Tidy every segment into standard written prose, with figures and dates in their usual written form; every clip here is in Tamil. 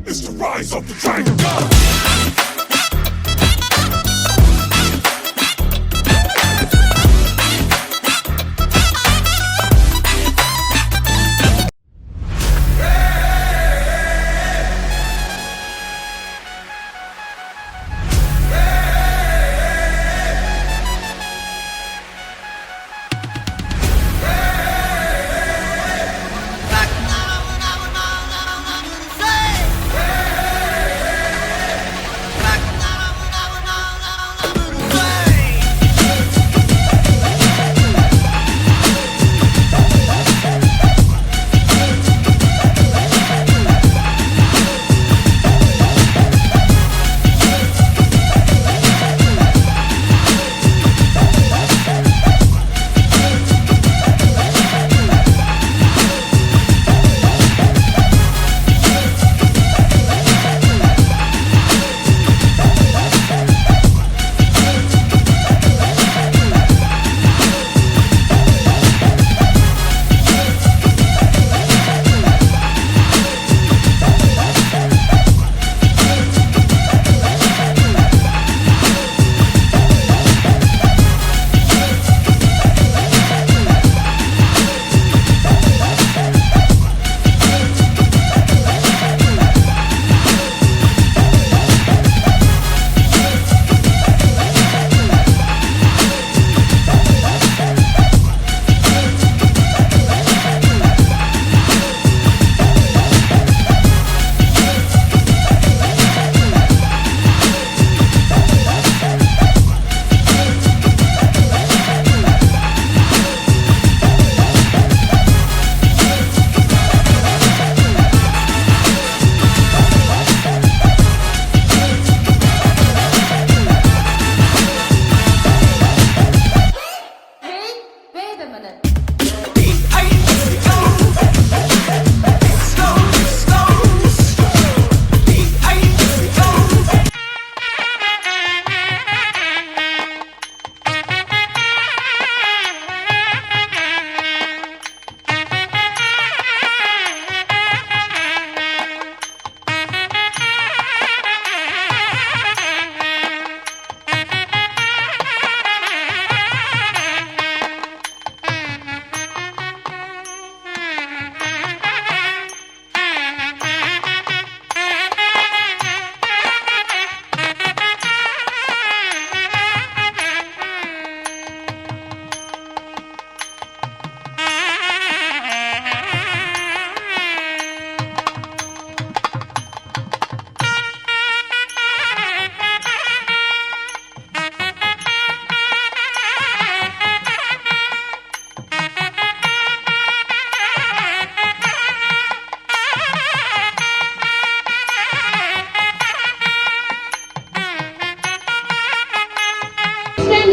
is to rise up the dragon.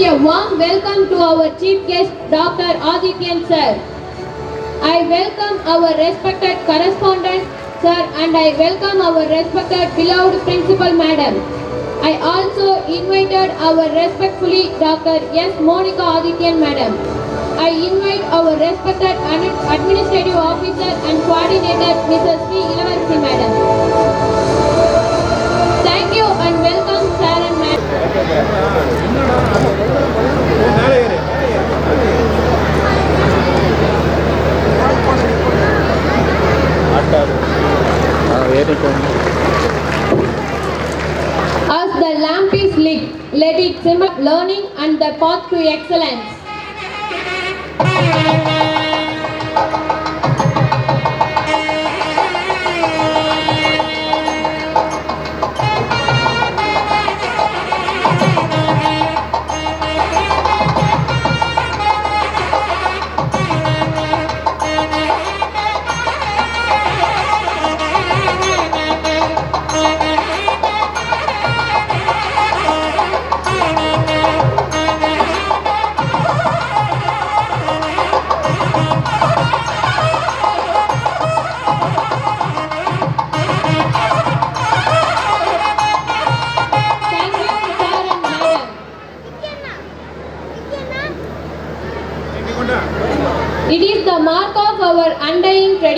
A warm welcome to our chief guest, Dr. Adityan sir. I welcome our respected correspondent sir and I welcome our respected beloved principal madam. I also invited our respectfully Dr. S. Monica Adityan madam. I invite our respected administrative officer and coordinator Mrs. C. Ilavarsi madam. Thank you and welcome sir and madam. As the lamp is lit, let it simmer learning and the path to excellence.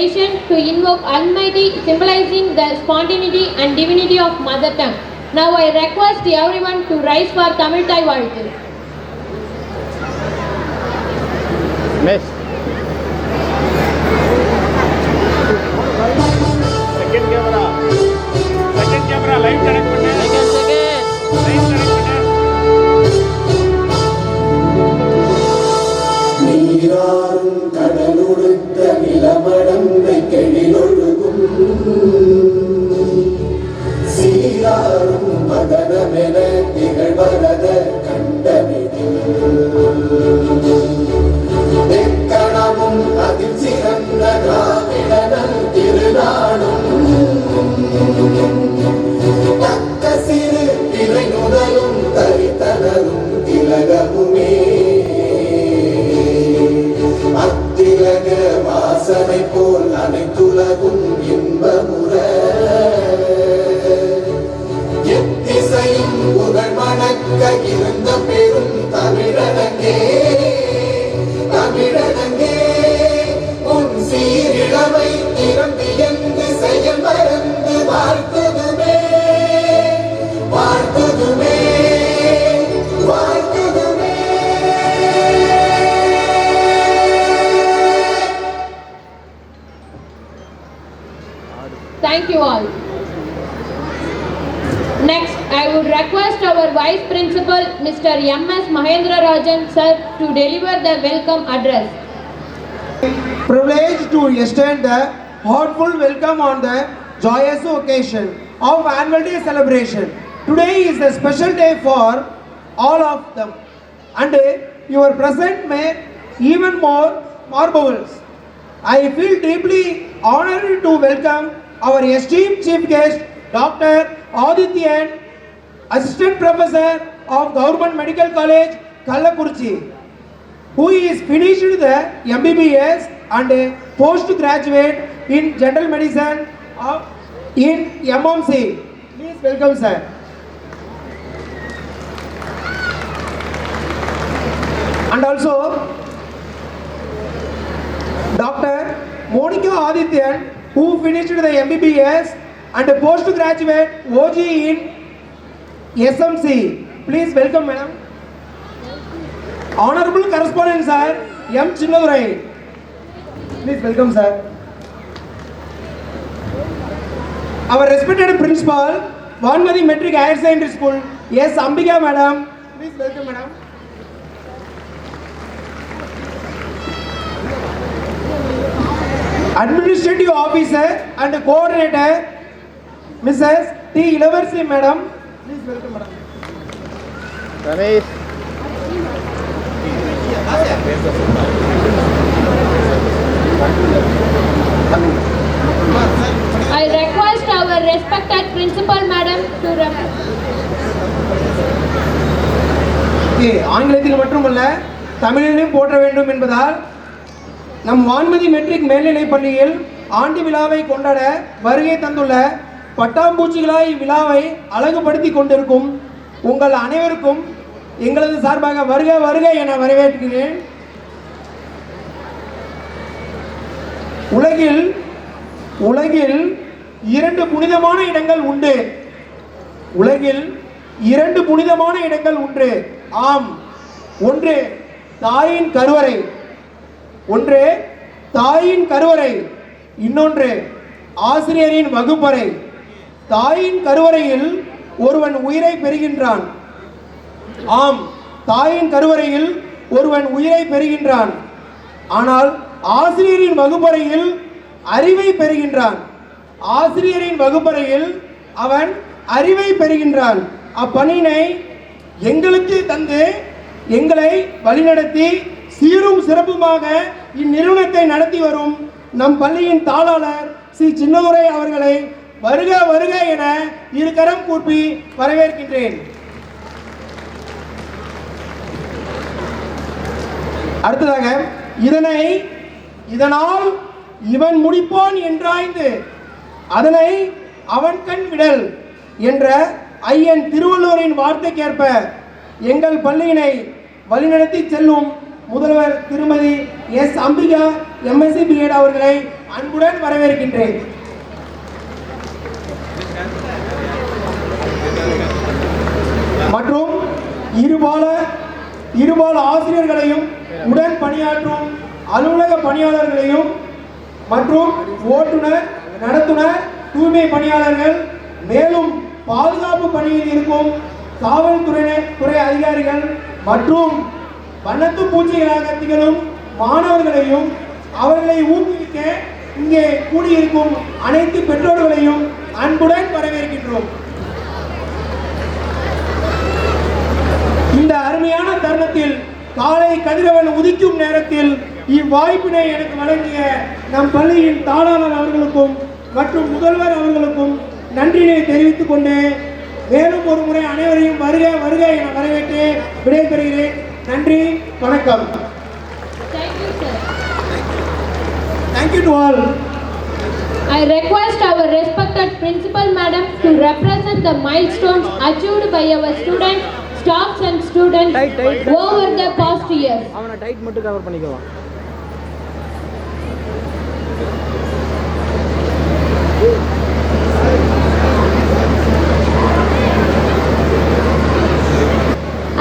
occasion to invoke Almighty, symbolizing the spontaneity and divinity of mother tongue. Now I request everyone to rise for Tamil Thai Vazhuthu. Miss. Second camera, live connect பண்ணு. Live connect பண்ணு. நீராறும் கடலுடுத்த நிலமடந்தை கெழிலொழுகும் சீராறும் மதனமென திகழ்வரத கண்டமிதில் எக்கணமும் அதில் சிறந்த திராவிடனல் திருநாடும் தக்க சிறு திரை நுதலும் தரித்தனரும் திலகமுமே அத்திலக வாசனை போல் அனைத்துலகும் இன்பமுற எத்திசையும் புகழ் மணக்க இருந்த பெரும் தமிழனங்கே தமிழனங்கே உன் சீரிழமை திறந்து என்று செயல் மறந்து வாழ்த்துதுமே வாழ்த்துதுமே வாழ்த்துதுமே. Thank you all. Next, I would request our Vice Principal, Mr. M.S. Mahendra Rajan, sir, to deliver the welcome address. Privileged to extend the heartfelt welcome on the joyous occasion of Annual Day celebration. Today is a special day for all of them, and your presence made even more marvelous. I feel deeply honored to welcome our esteemed chief guest, Dr. Adityan, Assistant Professor of Government Medical College, Kallakurichi, who is finished the MBBS and postgraduate in General Medicine in MMC. Please welcome, sir. And also Dr. Monica Adityan, who finished the MBBS and postgraduate OG in SMC. Please welcome, madam. Honorable correspondent, sir, M. Chinnadurai. Please welcome, sir. Our respected principal, Vanmadi Metric Higher Secondary School, S. Ambika, madam. Please welcome, madam. Administrative Officer and Coordinator, Mrs. T. Ilavarsi, madam. Please welcome, madam. Ramesh. I request our respected principal, madam, to ஆங்கிலத்தில் மட்டுமல்ல தமிழிலும் போற்ற வேண்டும் என்பதால் நம் வான்மதி மெட்ரிக் மேல்நிலைப் பள்ளியில் ஆண்டு விழாவை கொண்டாட வருகை தந்துள்ள பட்டாம்பூச்சிகளாய் இவ்விழாவை அழகுபடுத்தி கொண்டிருக்கும் உங்கள் அனைவருக்கும் எங்களது சார்பாக வருக வருக என வரவேற்கிறேன். உலகில் இரண்டு புனிதமான இடங்கள் உண்டு. உலகில் இரண்டு புனிதமான இடங்கள் உண்டு. ஆம், ஒன்று தாயின் கருவறை, இன்னொன்று ஆசிரியரின் வகுப்பறை. தாயின் கருவறையில் ஒருவன் உயிரை பெறுகின்றான். ஆம், தாயின் கருவறையில் ஒருவன் உயிரை பெறுகின்றான். ஆனால் ஆசிரியரின் வகுப்பறையில் அறிவை பெறுகின்றான். ஆசிரியரின் வகுப்பறையில் அவன் அறிவை பெறுகின்றான். அப்பணியினை எங்களுக்கு தந்து எங்களை வழிநடத்தி சீரும் சிறப்புமாக இந்நிறுவனத்தை நடத்தி வரும் நம் பள்ளியின் தாளாளர் சி சின்னதுரை அவர்களை வருக வருக என இருகரம் கூப்பி வரவேற்கின்றேன். அடுத்ததாக இதனால் இவன் முடிப்பான் என்றாய்ந்து அதனை அவன் கண் விடல் என்ற ஐயன் திருவள்ளுவரின் வார்த்தைக்கேற்ப எங்கள் பள்ளியினை வழிநடத்தி செல்லும் முதல்வர் திருமதி எஸ். அம்பிகா MSc B.Ed அவர்களை அன்புடன் வரவேற்கின்றேன். மற்றும் இருபால ஆசிரியர்களையும் உடன் பணியாற்றும் அலுவலக பணியாளர்களையும் மற்றும் ஓட்டுநர், நடத்துனர், தூய்மை பணியாளர்கள், மேலும் பாதுகாப்பு பணியில் இருக்கும் காவல்துறை அதிகாரிகள் மற்றும் வண்ணத்து பூச்சிகளாக திகழும் மாணவர்களையும் அவர்களை ஊக்குவிக்க இங்கே கூடியிருக்கும் அனைத்து பெற்றோர்களையும் அன்புடன் வரவேற்கின்றோம். இந்த அருமையான தருணத்தில் காலை கதிரவன் உதிக்கும் நேரத்தில் இவ்வாய்ப்பினை எனக்கு வழங்கிய நம் பள்ளியின் தாளாளர் அவர்களுக்கும் மற்றும் முதல்வர் அவர்களுக்கும் நன்றியை தெரிவித்துக் கொண்டு மேலும் ஒரு முறை அனைவரையும் வருக வருக என வரவேற்று விடைபெறுகிறேன். நன்றி, வணக்கம். Thank you to all. I request our respected principal madam to represent the milestones achieved by our students, staffs and students over the past years. அவனை டைட் மட்டும் கவர் பண்ணிக்கலாம்.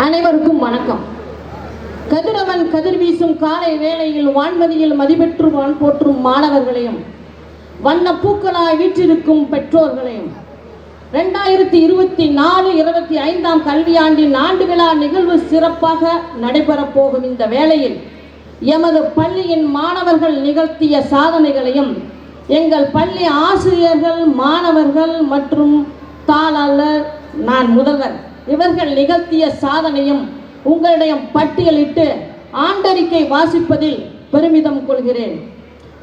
அனைவருக்கும் வணக்கம். கதிரவன் கதிர் வீசும் காலை வேளையில் வான்மதியில் மதிப்பெற்று வான் போற்றும் மாணவர்களையும் வண்ண பூக்களாய் வீற்றிருக்கும் பெற்றோர்களையும் 2024-25 கல்வியாண்டின் ஆண்டு விழா நிகழ்வு சிறப்பாக நடைபெறப் போகும் இந்த வேளையில் எமது பள்ளியின் மாணவர்கள் நிகழ்த்திய சாதனைகளையும் எங்கள் பள்ளி ஆசிரியர்கள், மாணவர்கள் மற்றும் தாளாளர், நான் முதல்வர் இவர்கள் நிகழ்த்திய சாதனையும் உங்களிடம் பட்டியலிட்டு ஆண்டறிக்கை வாசிப்பதில் பெருமிதம் கொள்கிறேன்.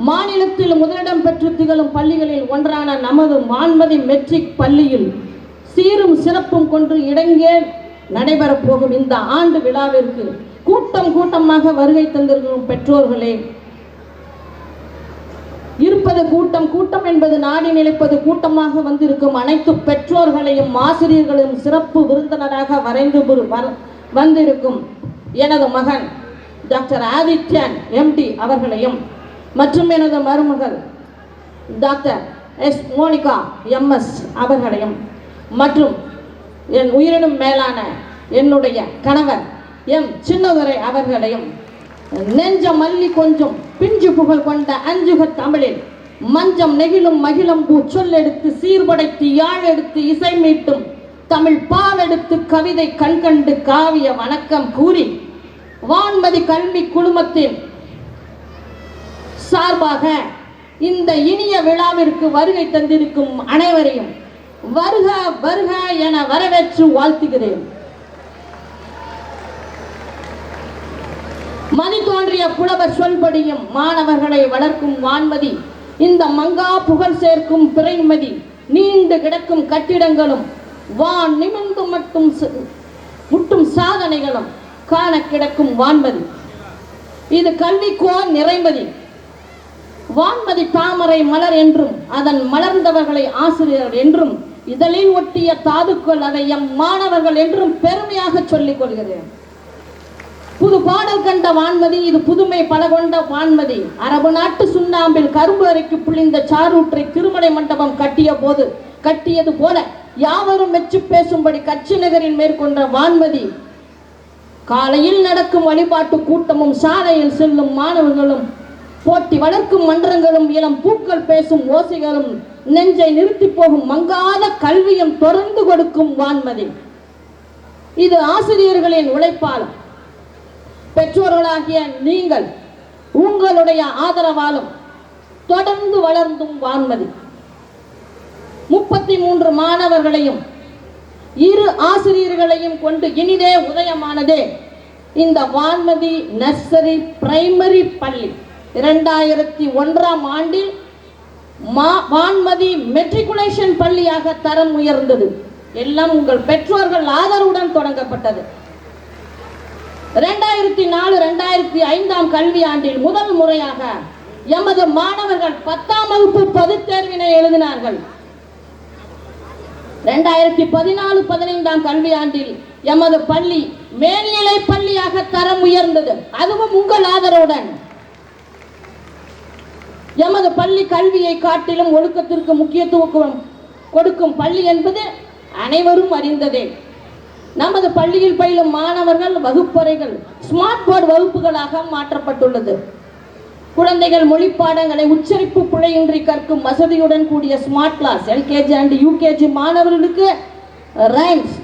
மாநிலத்தில் முதலிடம் பெற்று திகழும் பள்ளிகளில் ஒன்றான நமது வான்மதி மெட்ரிக் பள்ளியில் சீரும் சிறப்பும் கொண்டு இடங்கே நடைபெறப் போகும் இந்த ஆண்டு விழாவிற்கு கூட்டமாக வருகை தந்திருக்கும் பெற்றோர்களே, இருப்பது கூட்டம் என்பது நாடி நிலைப்பது கூட்டமாக வந்திருக்கும் அனைத்து பெற்றோர்களையும் ஆசிரியர்களையும் சிறப்பு விருந்தினராக வந்திருக்கும் எனது மகன் டாக்டர் ஆதித்யன் MD அவர்களையும் மற்றும் எனது மருமகள் டாக்டர் S. மோனிகா MS அவர்களையும் மற்றும் என் உயிரினும் மேலான என்னுடைய கணவர் M. சின்னதுரை அவர்களையும் நெஞ்ச மல்லி கொஞ்சம் பிஞ்சு புகழ் கொண்ட அஞ்சுக தமிழில் மஞ்சம் நெகிழும் மகிழம்பூ சொல்லெடுத்து சீர்படைத்து யாழ் எடுத்து இசை மீட்டும் தமிழ் பாவெடுத்து கவிதை கண்கண்டு காவிய வணக்கம் கூறி வான்மதி கல்வி குழுமத்தின் சார்பாக இந்த இனிய விழாவிற்கு வருகை தந்திருக்கும் அனைவரையும் வருக வருக என வரவேற்று வாழ்த்துகிறேன். மதி தோன்றிய புலவர் சொல்படியும் மாணவர்களை வளர்க்கும் வான்மதி இந்த மங்கா புகழ் சேர்க்கும் பிறைமதி நீண்டு கிடக்கும் கட்டிடங்களும் வான் நிமிர்ந்து முட்டும் சாதனைகளும் காண கிடக்கும் வான்மதி இது கல்விக்கோர் நிறைமதி. வான்மதி தாமரை மலர் என்றும் அதன் மலர்ந்தவர்களை ஆசிரியர் என்றும் இதழில் ஒட்டிய தாதுக்கள் அதை எம் மாணவர்கள் என்றும் பெருமையாக சொல்லிக் கொள்கிறேன். புது பாடல் கண்ட வான்மதி இது புதுமை பல கொண்ட வான்மதி. அரபு நாட்டு சுண்ணாம்பில் கரும்பு அரைக்கு புளிந்த சாரூற்றை திருமலை மண்டபம் கட்டியது போல யாவரும் மெச்சு பேசும்படி கட்சி நகரில் மேற்கொண்ட வான்மதி காலையில் நடக்கும் வழிபாட்டு கூட்டமும் சாலையில் செல்லும் மாணவர்களும் போட்டி வளர்க்கும் மன்றங்களும் இளம் பூக்கள் பேசும் ஓசைகளும் நெஞ்சை நிறுத்தி போகும் மங்காத கல்வியும் தொடர்ந்து கொடுக்கும் வான்மதி. இது ஆசிரியர்களின் உழைப்பால் பெற்றோர்களாகிய நீங்கள் உங்களுடைய ஆதரவாலும் தொடர்ந்து வளர்ந்தும் வான்மதி 33 மாணவர்களையும் 2 ஆசிரியர்களையும் கொண்டு இனிதே உதயமானதே இந்த வான்மதி நர்சரி பிரைமரி பள்ளி. 2001ஆம் ஆண்டில் வான்மதி மெட்ரிகுலேஷன் பள்ளியாக தரம் உயர்ந்தது. எல்லாம் உங்கள் பெற்றோர்கள் ஆதரவுடன் தொடங்கப்பட்டது. 2004-2005 கல்வியாண்டில் முதல் முறையாக எமது மாணவர்கள் 10ஆம் வகுப்பு பொதுத் தேர்வினை எழுதினார்கள். 2014-15 கல்வியாண்டில் எமது பள்ளி மேல்நிலை பள்ளியாக தரம் உயர்ந்தது. அதுவும் உங்கள் ஆதரவுடன். எமது பள்ளி கல்வியை காட்டிலும் ஒழுக்கத்திற்கு முக்கியத்துவம் கொடுக்கும் பள்ளி என்பது அனைவரும் அறிந்ததே. நமது பள்ளியில் பயிலும் மாணவர்கள் வகுப்பறைகள் ஸ்மார்ட் போர்டு வகுப்புகளாக மாற்றப்பட்டுள்ளது. குழந்தைகள் மொழி பாடங்களை உச்சரிப்பு பிழையின்றி கற்கும் வசதியுடன் கூடிய smart class LKG and UKG மாணவர்களுக்கு ரைம்ஸ்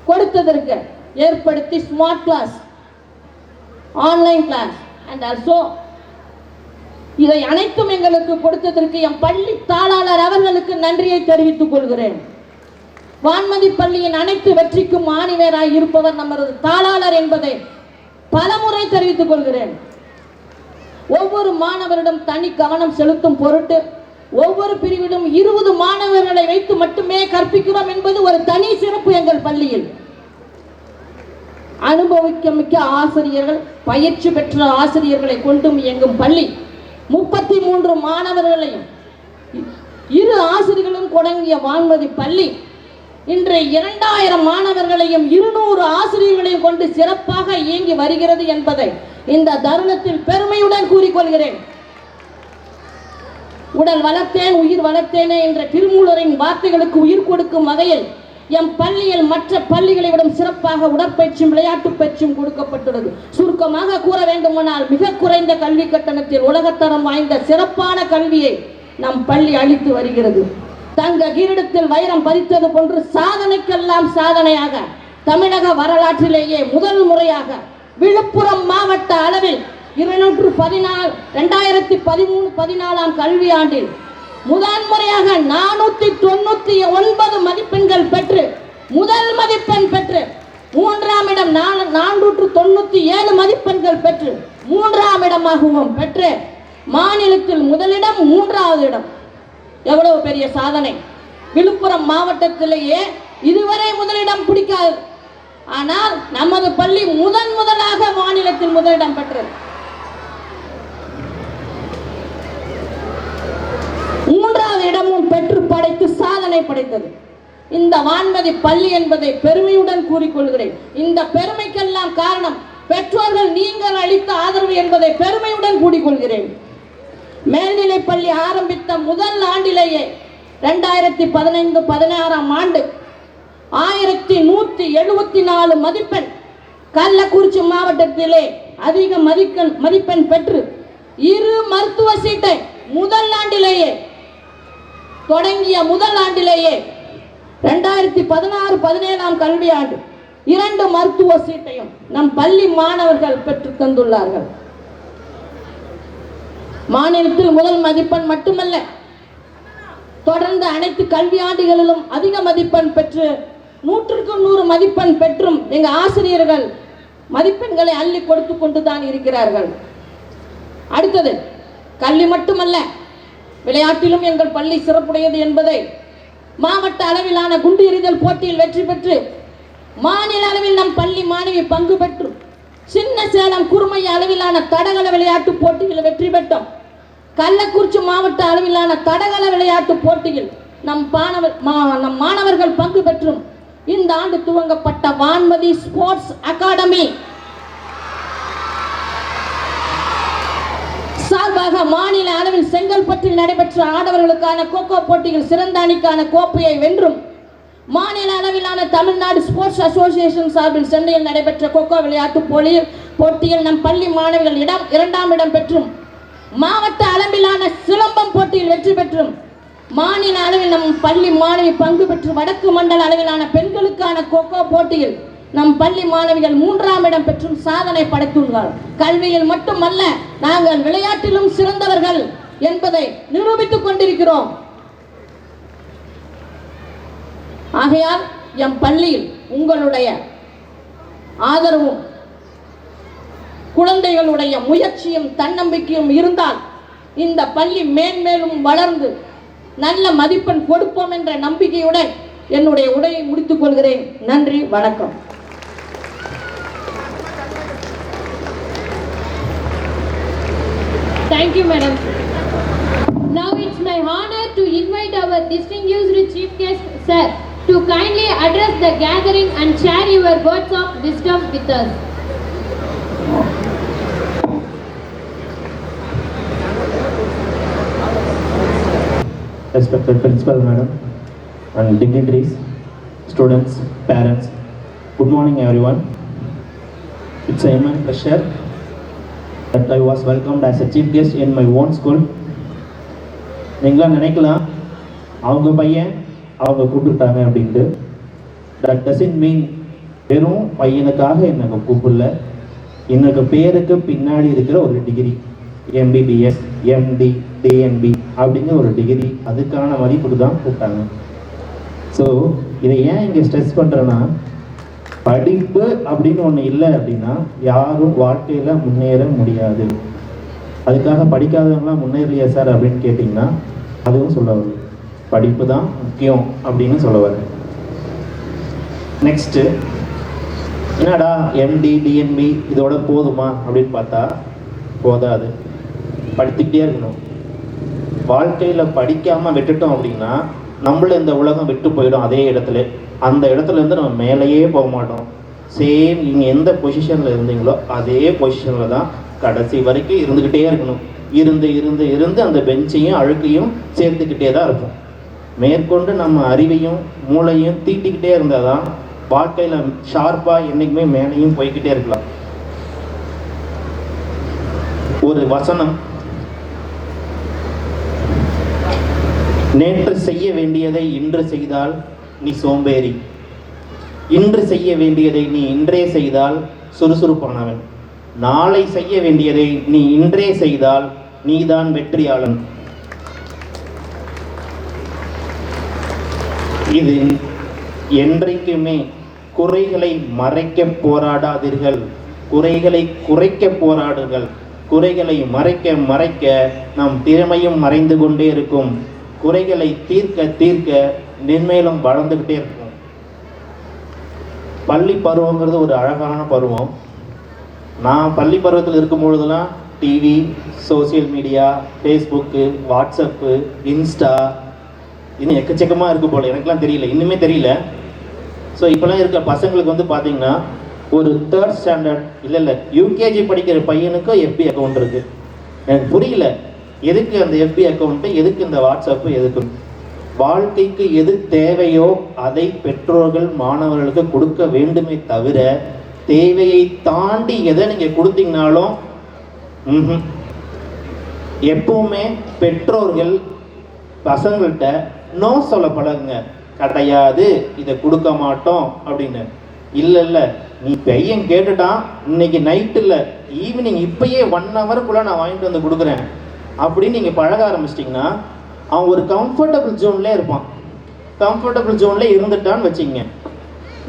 கொடுத்ததற்கு ஏற்படுத்தி smart class online class and also இதை அனைத்தும் எங்களுக்கு கொடுத்ததற்கு என் பள்ளி தாளாளர் அவர்களுக்கு நன்றியை தெரிவித்துக் கொள்கிறேன். வான்மதி பள்ளியின் அனைத்து வெற்றிக்கும் ஆணிவேராய் இருப்பவர் நமது தாளாளர் என்பதை பலமுறை தெரிவித்துக் கொள்கிறேன். ஒவ்வொரு மாணவரிடம் தனி கவனம் செலுத்தும் பொருட்டு ஒவ்வொரு பிரிவிலும் 20 மாணவர்களை வைத்து மட்டுமே கற்பிக்கிறோம் என்பது ஒரு தனி சிறப்பு. எங்கள் பள்ளியில் அனுபவிக்க மிக்க ஆசிரியர்கள், பயிற்சி பெற்ற ஆசிரியர்களை கொண்டும் இயங்கும் பள்ளி 33 மாணவர்களையும் 2 ஆசிரியர்களும் தொடங்கிய வான்மதி பள்ளி இன்று 2000 மாணவர்களையும் 200 ஆசிரியர்களையும் கொண்டு சிறப்பாக இயங்கி வருகிறது என்பதை இந்த தருணத்தில் பெருமையுடன் கூறிக்கொள்கிறேன். உடல் வளர்த்தேன் உயிர் வளர்த்தேனே என்ற திருமூலரின் வார்த்தைகளுக்கு உயிர் கொடுக்கும் வகையில் எம் பள்ளியில் மற்ற பள்ளிகளை விட சிறப்பாக உடற்பயிற்சியும் விளையாட்டு பயிற்சியும் கொடுக்கப்பட்டுள்ளது. சுருக்கமாக கூற வேண்டுமானால் மிக குறைந்த கல்வி கட்டணத்தில் உலகத்தரம் வாய்ந்த சிறப்பான கல்வியை நம் பள்ளி அளித்து வருகிறது. தங்க கிரீடத்தில் வைரம் பதித்தது போன்று சாதனைக்கெல்லாம் சாதனையாக தமிழக வரலாற்றிலேயே முதல் முறையாக விழுப்புரம் மாவட்ட அளவில் 2013-14 கல்வியாண்டில் முதன்முறையாக 499 மதிப்பெண்கள் பெற்று முதல் மதிப்பெண் பெற்று 3ஆம் இடம் 497 மதிப்பெண்கள் பெற்று 3ஆம் இடமாகவும் பெற்று மாநிலத்தில் முதலிடம் 3வது இடம். எவ்வளவு பெரிய சாதனை! விழுப்புரம் மாவட்டத்திலேயே இதுவரை முதலிடம் பிடிக்காது. ஆனால் நமது பள்ளி முதலாக மாநிலத்தில் முதலிடம் பெற்றது. 3வது இடமும் பெற்று படைத்து சாதனை படைத்தது. இந்த வான்மதி பள்ளி என்பதை பெருமையுடன் கூறிக்கொள்கிறேன். இந்த பெருமைக்கெல்லாம் காரணம் பெற்றோர்கள் நீங்கள் அளித்த ஆதரவு என்பதை பெருமையுடன் கூறிக்கொள்கிறேன். மேல்நிலை பள்ளி ஆரம்பித்த முதல் ஆண்டிலேயே 2015-16ஆம் ஆண்டு 1174 மதிப்பெண் கள்ளக்குறிச்சி மாவட்டத்திலே அதிக மதிப்பெண் பெற்று 2 மருத்துவ சீட்டை முதல் ஆண்டிலேயே தொடங்கிய முதல் ஆண்டிலேயே 2016-17ஆம் கல்வியாண்டு 2 மருத்துவ சீட்டையும் நம் பள்ளி மாணவர்கள் பெற்று தந்துள்ளார்கள். மாநிலத்தில் முதல் மதிப்பெண் மட்டுமல்ல, தொடர்ந்து அனைத்து கல்வியாண்டுகளிலும் அதிக மதிப்பெண் பெற்று 100க்கு 100 மதிப்பெண் பெற்றும் எங்க ஆசிரியர்கள் மதிப்பெண்களை அள்ளி கொடுத்து கொண்டுதான் இருக்கிறார்கள். அடுத்தது கல்வி மட்டுமல்ல, விளையாட்டிலும் எங்கள் பள்ளி சிறப்புடையது என்பதை மாவட்ட அளவிலான குண்டு எறிதல் போட்டியில் வெற்றி பெற்று மாநில அளவில் நம் பள்ளி மாணவி பங்கு பெற்று சின்ன சேலம் குறுமைய அளவிலான தடகள விளையாட்டு போட்டியில் வெற்றி பெற்றோம். கள்ளக்குறிச்சி மாவட்ட அளவிலான தடகள விளையாட்டு போட்டியில் நம் மாணவர்கள் பங்கு பெற்றும் இந்த ஆண்டு துவங்கப்பட்ட வான்மதி ஸ்போர்ட்ஸ் அகாடமி சார்பாக மாநில அளவில் செங்கல்பட்டில் நடைபெற்ற ஆடவர்களுக்கான கோகோ போட்டியில் சிறந்த அணிக்கான கோப்பையை வென்றும் மாநில அளவிலான தமிழ்நாடு ஸ்போர்ட்ஸ் அசோசியேஷன் சார்பில் சென்னையில் நடைபெற்ற கோகோ விளையாட்டு போட்டியில் நம் பள்ளி மாணவிகள் 2ஆம் இடம் பெற்றும் மாவட்ட அளவிலான சிலம்பம் போட்டியில் வெற்றி பெற்றும் மாநில அளவில் நம் பள்ளி மாணவி பங்கு பெற்று வடக்கு மண்டல அளவிலான பெண்களுக்கான கோகோ போட்டியில் நம் பள்ளி மாணவிகள் 3ஆம் இடம் பெற்றும் சாதனை படைத்துள்ளார். கல்வியில் மட்டுமல்ல, நாங்கள் விளையாட்டிலும் சிறந்தவர்கள் என்பதை நிரூபித்துக் கொண்டிருக்கிறோம். ஆகையால் எம் பள்ளியில் உங்களுடைய ஆதரவும் குழந்தைகளுடைய முயற்சியும் தன்னம்பிக்கையும் இருந்தால் இந்த பள்ளி மேன்மேலும் வளர்ந்து நல்ல மதிப்பெண் கொடுப்போம் என்ற நம்பிக்கையுடன் என்னுடைய உரையை முடித்துக் கொள்கிறேன். நன்றி, வணக்கம். Thank you, madam. Now it's my honor to invite our distinguished chief guest, sir, to kindly address the gathering and share your words of wisdom with us. respected principal madam and dignitaries, students, parents. Good morning everyone. It's an immense pleasure that I was welcomed as a chief guest in my own school. நீங்களாம் நினைக்கலாம் அவங்க பையன் அவங்க கூப்பிட்டுட்டாங்க அப்படின்ட்டு. That doesn't mean வெறும் பையனுக்காக எனக்கு கூப்பிடல. எனக்கு பேருக்கு பின்னாடி இருக்கிற ஒரு டிகிரி, MBBS, MD, DNB அப்படிங்கிற ஒரு டிகிரி, அதுக்கான மதிப்புக்கு தான் கூப்பிட்டாங்க. ஸோ இதை ஏன் இங்கே ஸ்ட்ரெஸ் பண்ணுறேன்னா, படிப்பு அப்படின்னு ஒன்று இல்லை அப்படின்னா யாரும் வாழ்க்கையில் முன்னேற முடியாது. அதுக்காக படிக்காதவங்களாம் முன்னேறலையா சார் அப்படின்னு கேட்டிங்கன்னா அதுவும் சொல்ல வருது. படிப்பு தான் முக்கியம் அப்படின்னு சொல்ல வருது. நெக்ஸ்ட்டு என்னடா MD, DNB இதோட போதுமா அப்படின்னு பார்த்தா போதாது. படித்துக்கிட்டே இருக்கணும். வாழ்க்கையில் படிக்காமல் விட்டுட்டோம் அப்படின்னா நம்மள இந்த உலகம் விட்டு போயிடும். அதே இடத்துல அந்த இடத்துல இருந்து நம்ம மேலேயே போக மாட்டோம். சேம் நீங்கள் எந்த பொசிஷனில் இருந்தீங்களோ அதே பொசிஷனில் தான் கடைசி வரைக்கும் இருந்துக்கிட்டே இருக்கணும். இருந்து இருந்து இருந்து அந்த பெஞ்சையும் அழுக்கையும் சேர்த்துக்கிட்டே தான் இருக்கும். மேற்கொண்டு நம்ம அறிவையும் மூளையும் தீட்டிக்கிட்டே இருந்தால் தான் வாழ்க்கையில் ஷார்ப்பாக என்றைக்குமே மேலேயும் போய்கிட்டே இருக்கலாம். ஒரு வசனம், நேற்று செய்ய வேண்டியதை இன்று செய்தால் நீ சோம்பேறி, இன்று செய்ய வேண்டியதை நீ இன்றே செய்தால் சுறுசுறுப்பானவன், நாளை செய்ய வேண்டியதை நீ இன்றே செய்தால் நீதான் வெற்றியாளன். இது என்றைக்குமே குறைகளை மறைக்க போராடாதீர்கள், குறைகளை குறைக்க போராடுங்கள். குறைகளை மறைக்க மறைக்க நம் திறமையும் மறைந்து கொண்டே இருக்கும். குறைகளை தீர்க்க தீர்க்க மென்மேலும் வளர்ந்துக்கிட்டே இருக்கும். பள்ளி பருவங்கிறது ஒரு அழகான பருவம். நான் பள்ளி பருவத்தில் இருக்கும் பொழுதுலாம் TV, social media, Facebook, WhatsApp, Insta இன்னும் எக்கச்சக்கமாக இருக்குது போல். எனக்குலாம் தெரியல, இன்னுமே தெரியல. ஸோ இப்போலாம் இருக்க பசங்களுக்கு வந்து பார்த்தீங்கன்னா ஒரு 3rd ஸ்டாண்டர்ட் இல்லை UKG படிக்கிற பையனுக்கும் FB அக்கௌண்ட் இருக்குது. எனக்கு புரியல எதுக்கு அந்த FB அக்கௌண்ட்டு, எதுக்கு இந்த வாட்ஸ்அப்பு, எதுக்கு? வாழ்க்கைக்கு எது தேவையோ அதை பெற்றோர்கள் மாணவர்களுக்கு கொடுக்க வேண்டுமே தவிர தேவையை தாண்டி எதை நீங்கள் கொடுத்தீங்கனாலும் எப்பவுமே பெற்றோர்கள் பசங்கள்கிட்ட நோ சொல்ல பழகுங்க. கிடையாது, இதை கொடுக்க மாட்டோம் அப்படின்னு. இல்லை நீ பையன் கேட்டுட்டான், இன்னைக்கு நைட்டு இல்லை ஈவினிங் இப்பயே 1 ஹவருக்குள்ள நான் வாங்கிட்டு வந்து கொடுக்குறேன் அப்படின்னு நீங்கள் பழக ஆரம்பிச்சிட்டிங்கன்னா அவன் ஒரு கம்ஃபர்டபுள் ஜோன்லேயே இருப்பான். கம்ஃபர்டபுள் ஜோன்லேயே இருந்துட்டான்னு வச்சுங்க.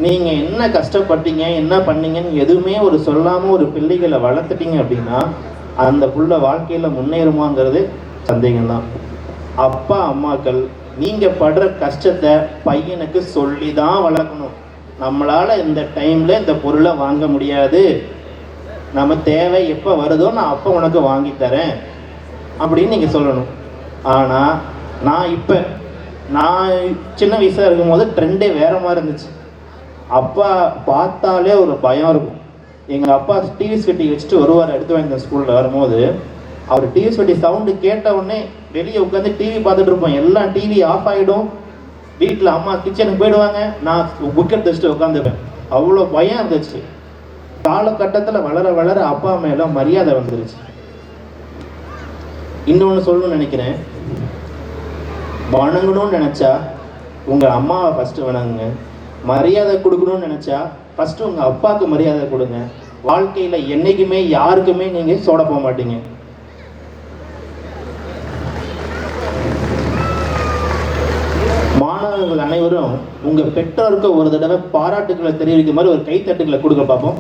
நீங்கள் என்ன கஷ்டப்பட்டீங்க, என்ன பண்ணீங்கன்னு எதுவுமே ஒரு சொல்லாமல் ஒரு பிள்ளைகளை வளர்த்துட்டீங்க அப்படின்னா அந்த புள்ள வாழ்க்கையில் முன்னேறுமாங்கிறது சந்தேகம்தான். அப்பா அம்மாக்கள் நீங்கள் படுற கஷ்டத்தை பையனுக்கு சொல்லி தான் வளர்க்கணும். நம்மளால் இந்த டைமில் இந்த பொருளை வாங்க முடியாது, நம்ம தேவை எப்போ வருதோ நான் அப்போ உனக்கு வாங்கி தரேன் அப்படின்னு நீங்கள் சொல்லணும். ஆனால் நான் சின்ன வயசாக இருக்கும்போது ட்ரெண்டே வேறு மாதிரி இருந்துச்சு. அப்பா பார்த்தாலே ஒரு பயம் இருக்கும். எங்கள் அப்பா டிவி ஸ்வெட்டி வச்சுட்டு வருவார், எடுத்து வாங்கி ஸ்கூலில் வரும்போது. அவர் டிவி ஸ்வெட்டி சவுண்டு கேட்ட உடனே வெளியே உட்காந்து டிவி பார்த்துட்டு இருப்போம். எல்லாம் டிவி ஆஃப் ஆகிடும். வீட்டில் அம்மா கிச்சனுக்கு போயிடுவாங்க, நான் புக் எடுத்து வச்சுட்டு உட்காந்துப்பேன். அவ்வளோ பயம் இருந்துச்சு. காலகட்டத்தில் வளர வளர அப்பா மேலே மரியாதை வந்துருச்சு. இன்னொன்று சொல்லணும்னு நினைக்கிறேன், வணங்கணும்னு நினச்சா உங்கள் அம்மாவை ஃபஸ்ட்டு வணங்குங்க. மரியாதை கொடுக்கணும்னு நினச்சா ஃபஸ்ட்டு உங்கள் அப்பாவுக்கு மரியாதை கொடுங்க. வாழ்க்கையில் என்றைக்குமே யாருக்குமே நீங்கள் சோட போக மாட்டீங்க. மாணவர்கள் அனைவரும் உங்கள் பெற்றோருக்கு ஒரு தடவை பாராட்டுக்களை தெரிவிக்கும் மாதிரி ஒரு கைத்தட்டுக்களை கொடுக்க பார்ப்போம்.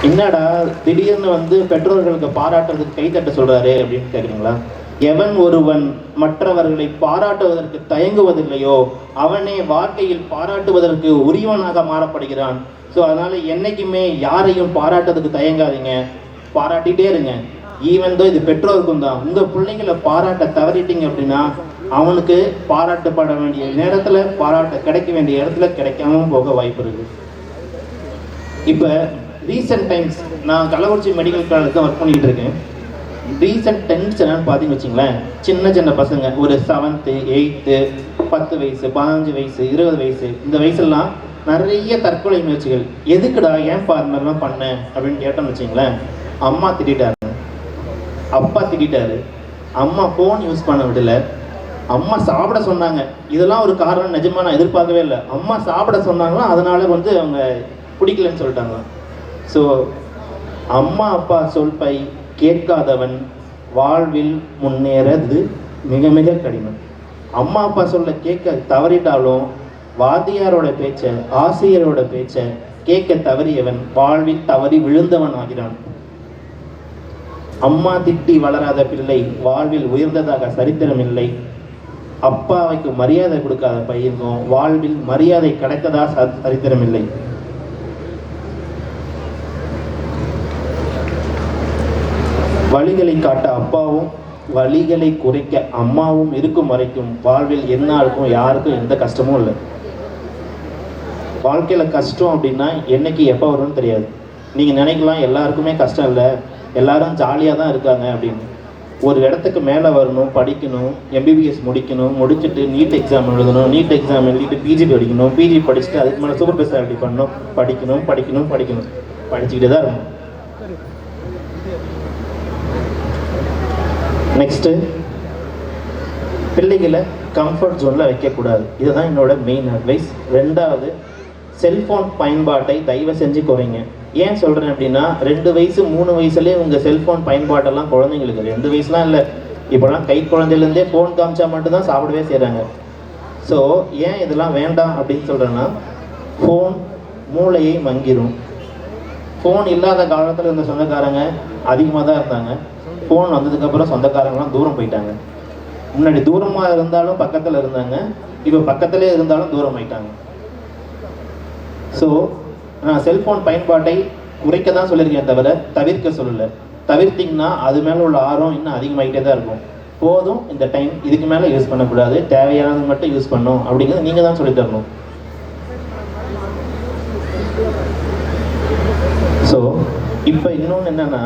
என்னடா திடீர்னு வந்து பெற்றோர்களுக்கு பாராட்டுறதுக்கு கைத்தட்ட சொல்றாரு அப்படின்னு கேட்குறீங்களா? எவன் ஒருவன் மற்றவர்களை பாராட்டுவதற்கு தயங்குவதில்லையோ அவனே வாழ்க்கையில் பாராட்டுவதற்கு உரியவனாக மாறப்படுகிறான். ஸோ அதனால என்னைக்குமே யாரையும் பாராட்டுறதுக்கு தயங்காதீங்க, பாராட்டிகிட்டே இருங்க. ஈவன் தான் இது பெற்றோருக்கும் தான். உங்கள் பிள்ளைங்களை பாராட்ட தவறிட்டீங்க அப்படின்னா அவனுக்கு பாராட்டப்பட வேண்டிய நேரத்தில் பாராட்ட கிடைக்க வேண்டிய இடத்துல கிடைக்காம போக வாய்ப்பு இருக்குது. இப்போ ரீசெண்ட் டைம்ஸ் நான் கள்ளக்குறிச்சி மெடிக்கல் காலேஜ் தான் ஒர்க் பண்ணிக்கிட்டு இருக்கேன். ரீசெண்ட் 10th ஸ்டாண்டர்ட் பார்த்தீங்கன்னு வச்சுங்களேன், சின்ன சின்ன பசங்க ஒரு 7th 8th 10 வயசு 15 வயசு 20 வயசு இந்த வயசுலாம் நிறைய தற்கொலை முயற்சிகள். எதுக்குடா ஏன்பா அது மாதிரிலாம் பண்ணேன் அப்படின்னு கேட்டோம்னு வச்சுங்களேன், அம்மா திட்டாரு, அப்பா திட்டாரு, அம்மா ஃபோன் யூஸ் பண்ண விடல, அம்மா சாப்பிட சொன்னாங்க. இதெல்லாம் ஒரு காரணம் நிஜமா நான் எதிர்பார்க்கவே இல்லை. அம்மா சாப்பிட சொன்னாங்களா, அதனால வந்து அவங்க பிடிக்கலன்னு சொல்லிட்டாங்க. ஸோ அம்மா அப்பா சொல்பை கேட்காதவன் வாழ்வில் முன்னேறது மிக மிக கடினம். அம்மா அப்பா சொல்ல கேட்க தவறிட்டாலும் வாத்தியாரோட பேச்சை ஆசிரியரோட பேச்சை கேட்க தவறியவன் வாழ்வில் தவறி விழுந்தவன் ஆகிறான். அம்மா திட்டி வளராத பிள்ளை வாழ்வில் உயர்ந்ததாக சரித்திரம் இல்லை. அப்பாவுக்கு மரியாதை கொடுக்காத பையனுக்கும் வாழ்வில் மரியாதை கிடைத்ததா சரித்திரம் இல்லை. வழிகளை காட்ட அப்பாவும் வழிகளை குறைக்க அம்மாவும் இருக்கும் வரைக்கும் வாழ்வில் என்னாருக்கும் யாருக்கும் எந்த கஷ்டமும் இல்லை. வாழ்க்கையில் கஷ்டம் அப்படின்னா என்னைக்கு எப்போ வரும்னு தெரியாது. நீங்கள் நினைக்கலாம் எல்லாருக்குமே கஷ்டம் இல்லை, எல்லாரும் ஜாலியாக தான் இருக்காங்க அப்படின்னு. ஒரு இடத்துக்கு மேலே வரணும், படிக்கணும், எம்பிபிஎஸ் முடிக்கணும், முடிச்சுட்டு நீட் எக்ஸாம் எழுதணும், நீட் எக்ஸாம் எழுதிட்டு பிஜி படிக்கணும், பிஜி படிச்சுட்டு அதுக்கு மேலே சூப்பர் ஸ்பெஷாலிட்டி பண்ணணும், படிக்கணும் படிக்கணும் படிக்கணும் படிச்சுக்கிட்டே தான் இருக்கணும். நெக்ஸ்ட்டு, பிள்ளைகளை கம்ஃபர்ட் ஜோனில் வைக்கக்கூடாது. இதுதான் என்னோட மெயின் அட்வைஸ். ரெண்டாவது, செல்ஃபோன் பயன்பாட்டை தயவு செஞ்சு குறைங்க. ஏன் சொல்கிறேன் அப்படின்னா, 2 வயசு 3 வயசுலேயே உங்கள் செல்ஃபோன் பயன்பாட்டெல்லாம் குழந்தைங்களுக்கு, 2 வயசுலாம் இல்லை, இப்போலாம் கை குழந்தையிலேருந்தே ஃபோன் காமிச்சா மட்டும்தான் சாப்பிடவே செய்கிறாங்க. ஸோ ஏன் இதெல்லாம் வேண்டாம் அப்படின்னு சொல்கிறேன்னா, ஃபோன் மூளையை மங்கிரும். ஃபோன் இல்லாத காலத்தில் இருந்த சொந்தக்காரங்க அதிகமாக தான் இருந்தாங்க. ஃபோன் வந்ததுக்கப்புறம் சொந்தக்காரங்களாம் தூரம் போயிட்டாங்க. முன்னாடி தூரமாக இருந்தாலும் பக்கத்தில் இருந்தாங்க, இப்போ பக்கத்திலே இருந்தாலும் தூரம் ஆயிட்டாங்க. ஸோ நான் செல்ஃபோன் பயன்பாட்டை குறைக்க தான் சொல்லியிருக்கேன், தவிர தவிர்க்க சொல்லலை. தவிர்த்திங்கன்னா அது மேலே உள்ள ஆர்வம் இன்னும் அதிகமாகிட்டே தான் இருக்கும். போதும், இந்த டைம் இதுக்கு மேலே யூஸ் பண்ணக்கூடாது, தேவையானது மட்டும் யூஸ் பண்ணணும் அப்படிங்கிறது நீங்கள் தான் சொல்லித் தரணும். ஸோ இப்போ இன்னொன்று என்னென்னா,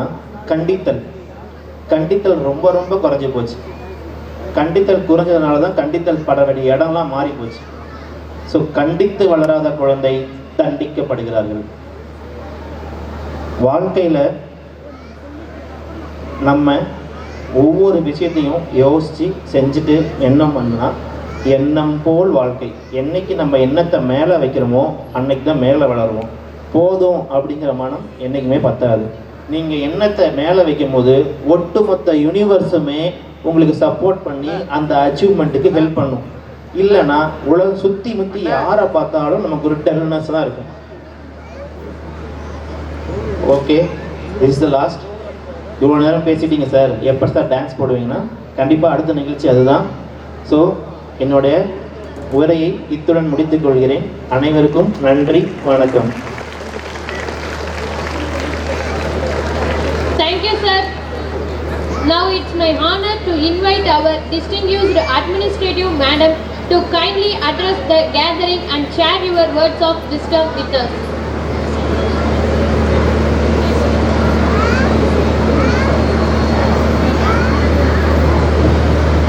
கண்டித்தல் ரொம்ப ரொம்ப குறைஞ்சி போச்சு. கண்டித்தல் குறைஞ்சதுனால தான் கண்டித்தல் பட வேண்டிய இடம்லாம் மாறி போச்சு. ஸோ கண்டித்து வளராத குழந்தை தண்டிக்கப்படுகிறார்கள். வாழ்க்கையில் நம்ம ஒவ்வொரு விஷயத்தையும் யோசித்து செஞ்சுட்டு எண்ணம் பண்ணா எண்ணம் போல் வாழ்க்கை. என்னைக்கு நம்ம எண்ணத்தை மேலே வைக்கிறோமோ அன்னைக்கு தான் மேலே வளருவோம். போதும் அப்படிங்கிற மனம் என்றைக்குமே பத்தாது. நீங்கள் எண்ணத்தை மேலே வைக்கும் போது ஒட்டுமொத்த யூனிவர்ஸுமே உங்களுக்கு சப்போர்ட் பண்ணி அந்த அச்சீவ்மெண்ட்டுக்கு ஹெல்ப் பண்ணும். இல்லைன்னா உலகம் சுற்றி முற்றி யாரை பார்த்தாலும் நமக்கு ஒரு டெல்னஸ் தான் இருக்கும். Okay, this is the last. இவ்வளோ நேரம் பேசிட்டீங்க சார், எப்போ சார் டான்ஸ் போடுவீங்கன்னா கண்டிப்பாக அடுத்த நிகழ்ச்சி அதுதான். ஸோ என்னுடைய உரையை இத்துடன் முடித்துக் கொள்கிறேன். அனைவருக்கும் நன்றி, வணக்கம். Thank you, sir. Now it's my honor to invite our distinguished administrative madam to kindly address the gathering and share your words of wisdom with us.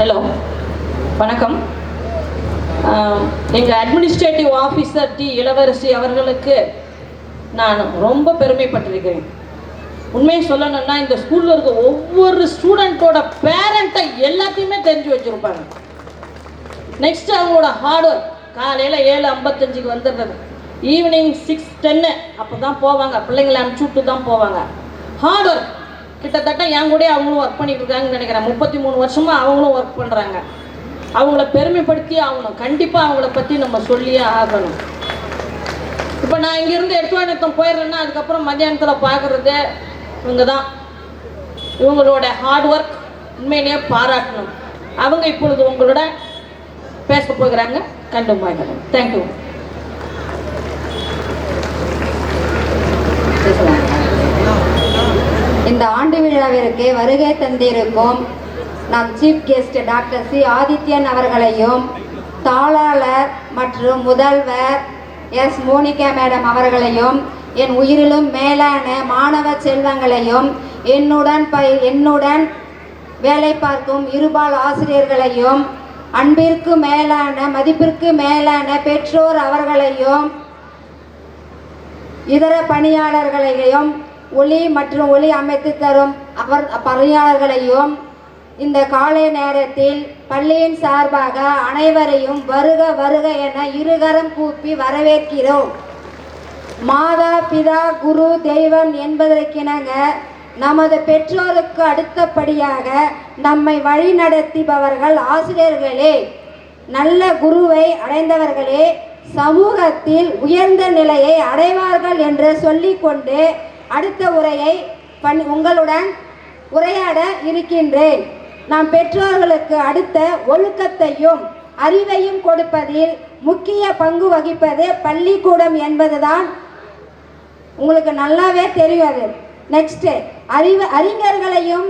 Hello, வணக்கம். எங்கள் அட்மினிஸ்ட்ரேட்டிவ் ஆஃபீஸர் டி இளவரசி அவர்களுக்கு நான் ரொம்ப பெருமைப்பட்டிருக்கிறேன். உண்மையை சொல்லணும்னா, இந்த ஸ்கூலில் இருக்க ஒவ்வொரு ஸ்டூடெண்ட்டோட பேரண்ட்டை எல்லாத்தையுமே தெரிஞ்சு வச்சுருப்பாங்க. நெக்ஸ்ட் அவங்களோட ஹார்ட் ஒர்க். காலையில் 7:55 வந்துடுறது, ஈவினிங் 6:10 அப்போ தான் போவாங்க. பிள்ளைங்களை அனுப்பிச்சி விட்டு தான் போவாங்க. Hard work. கிட்டத்தட்ட என் கூட அவங்களும் ஒர்க் பண்ணிட்டு இருக்காங்கன்னு நினைக்கிறேன். 33 வருஷமாக அவங்களும் ஒர்க் பண்ணுறாங்க. அவங்கள பெருமைப்படுத்தி ஆகணும். கண்டிப்பாக அவங்கள பற்றி நம்ம சொல்லியே ஆகணும். இப்போ நான் இங்கேருந்து எடுத்துவானத்தம் போயிடுறேன்னா அதுக்கப்புறம் மத்தியானத்தில் பார்க்குறது இவங்க தான். இவங்களோட ஹார்ட் ஒர்க் உண்மையிலேயே பாராட்டணும். அவங்க இப்பொழுது உங்களோட பேச போகிறாங்க. கண்டுமாய்கள். தேங்க்யூ. இந்த ஆண்டு விழாவிற்கு வருகை தந்திருக்கும் நம் chief guest doctor C Adityan அவர்களையும், தாளாளர் மற்றும் முதல்வர் எஸ் மோனிகா மேடம் அவர்களையும், என் உயிரிலும் மேலான மாணவ செல்வங்களையும், என்னுடன் வேலை பார்க்கும் இருபால் ஆசிரியர்களையும், அன்பிற்கு மேலான மதிப்பிற்கு மேலான பெற்றோர் அவர்களையும், இதர பணியாளர்களையும், ஒளி மற்றும் ஒளி அமைத்து தரும் பணியாளர்களையும் இந்த காலை நேரத்தில் பள்ளியின் சார்பாக அனைவரையும் வருக வருக என இருகரம் கூப்பி வரவேற்கிறோம். மாதா பிதா குரு தெய்வம் என்பதற்கிணங்க நமது பெற்றோருக்கு அடுத்தபடியாக நம்மை வழிநடத்துபவர்கள் ஆசிரியர்களே. நல்ல குருவை அடைந்தவர்களே சமூகத்தில் உயர்ந்த நிலையை அடைவார்கள் என்று சொல்லிக்கொண்டு அடுத்த உரையை உங்களுடன் உரையாட இருக்கின்றேன். நாம் பெற்றோர்களுக்கு அடுத்த ஒழுக்கத்தையும் அறிவையும் கொடுப்பதில் முக்கிய பங்கு வகிப்பது பள்ளிக்கூடம் என்பதுதான் உங்களுக்கு நல்லாவே தெரியும். அது நெக்ஸ்ட் அறிஞர்களையும்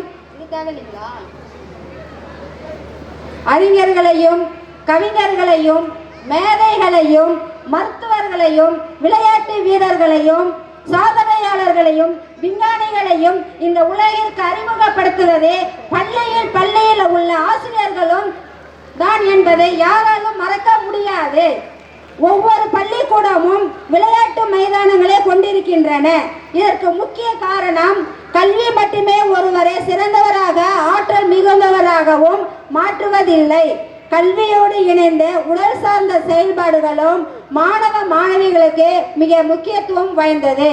கவிஞர்களையும் மேதைகளையும் மருத்துவர்களையும் விளையாட்டு வீரர்களையும் சாதனையாளர்களையும் விஞ்ஞானிகளையும் இந்த உலகிற்கு அறிமுகப்படுத்துவதே பள்ளியில் உள்ள ஆசிரியர்களும் தான் என்பதை யாராலும் மறக்க முடியாது. ஒவ்வொரு பள்ளிக்கூடமும் விளையாட்டு மைதானங்களை கொண்டிருக்கின்றன. இதற்கு முக்கிய காரணம் கல்வி மட்டுமே ஒருவரை சிறந்தவராக ஆற்றல் மிகுந்தவராகவும் மாற்றுவதில்லை. கல்வியோடு இணைந்த உடல் சார்ந்த செயல்பாடுகளும் மாணவ மாணவிகளுக்கு மிக முக்கியத்துவம் வாய்ந்தது.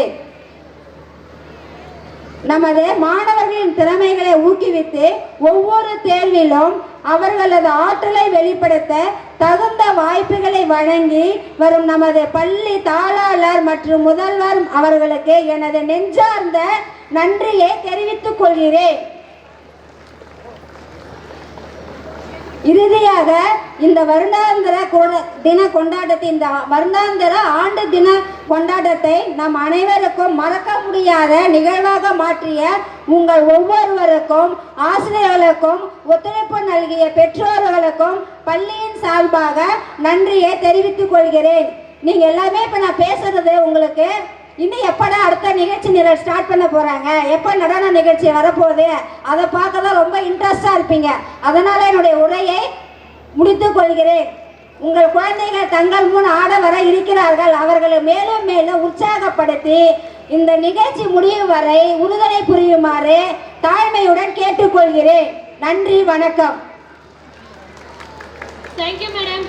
நமது மாணவர்களின் திறமைகளை ஊக்குவித்து ஒவ்வொரு தேர்விலும் அவர்களது ஆற்றலை வெளிப்படுத்த தகுந்த வாய்ப்புகளை வழங்கி வரும் நமது பள்ளி தாளாளர் மற்றும் முதல்வர் அவர்களுக்கு எனது நெஞ்சார்ந்த நன்றியை தெரிவித்துக் கொள்கிறேன். இறுதியாக இந்த வருடாந்திர தின கொண்டாட்டத்தை இந்த வருடாந்திர ஆண்டு தின கொண்டாட்டத்தை நம் அனைவருக்கும் மறக்க முடியாத நிகழ்வாக மாற்றிய உங்கள் ஒவ்வொருவருக்கும் ஆசிரியர்களுக்கும் ஒத்துழைப்பு நல்கிய பெற்றோர்களுக்கும் பள்ளியின் சார்பாக நன்றியை தெரிவித்துக் கொள்கிறேன். நீங்க எல்லாமே இப்ப நான் பேசுறது உங்களுக்கு இன்னும் எப்படா அடுத்த நிகழ்ச்சி நிரல் ஸ்டார்ட் பண்ண போறாங்க, எப்ப நடன நிகழ்ச்சி வரப்போகுது அதை பார்க்க தான் ரொம்ப இன்ட்ரெஸ்டா இருப்பீங்க. அதனால என்னுடைய உரையை முடித்துக் கொள்கிறேன். உங்கள் குழந்தைகள் தங்கள் முன் ஆட வர இருக்கிறார்கள். அவர்களை மேலும் மேலும் உற்சாகப்படுத்தி இந்த நிகழ்ச்சி முடியும் வரை உறுதுணை புரியுமாறு தாழ்மையுடன் கேட்டுக்கொள்கிறேன். நன்றி, வணக்கம். Thank you, madam.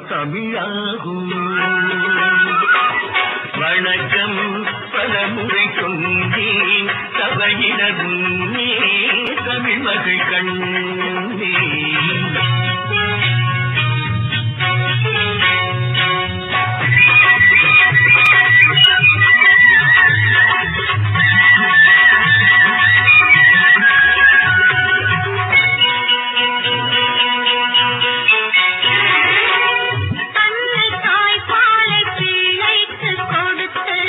தமிழாகும். வணக்கம் பலமுறை சொன்னேன் சபையினர் முன்னே தமிழ் மகள் கண்ணே. கொடுத்து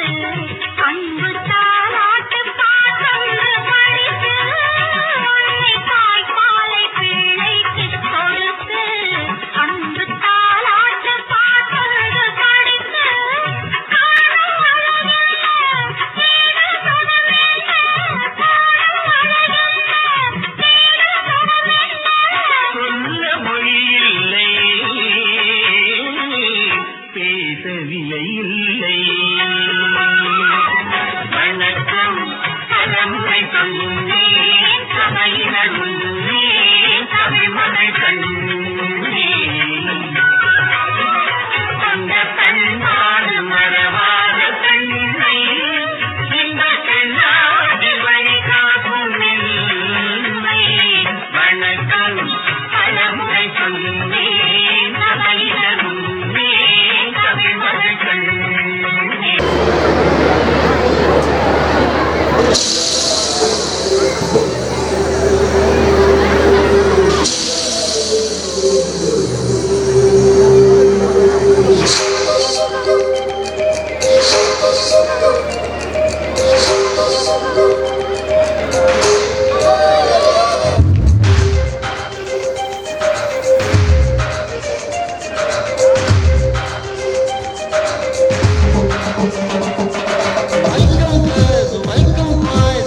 Welcome, welcome, my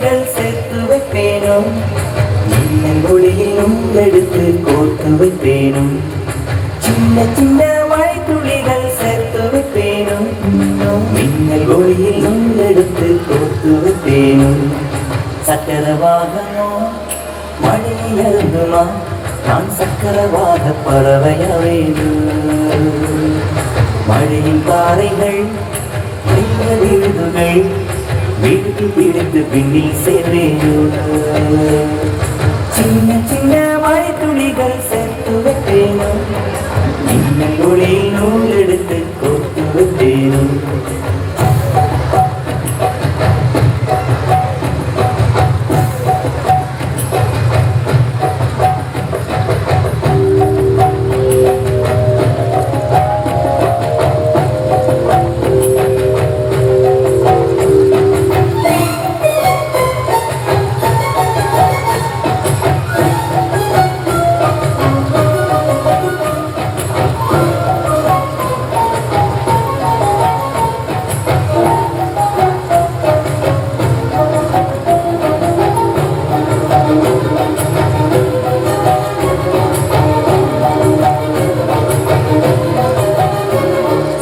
துளிகள் சேர்த்து வைப்பேனும் மின்னல் ஒளியிலும் எடுத்து கோர்த்து வைப்பேனும் சின்ன சின்ன மழை துளிகள் சேர்த்து வைப்பேனும் மின்னல் ஒளியிலும் எடுத்து கோர்த்து வைப்பேனும் சக்கரவாகனோ மழையில் இருந்துமா நான் சக்கரவாக பறவைய வேண்டும் மழையின் பாறைகள் விழுதுகள் வீட்டு பிடித்து பின்னில் சேர்வேன் சின்ன சின்ன மழை துளிகள் சேர்த்து வைப்பேனும் மின்னல் ஒளியில் நூல் எடுத்து கோர்த்து வைப்பேனும்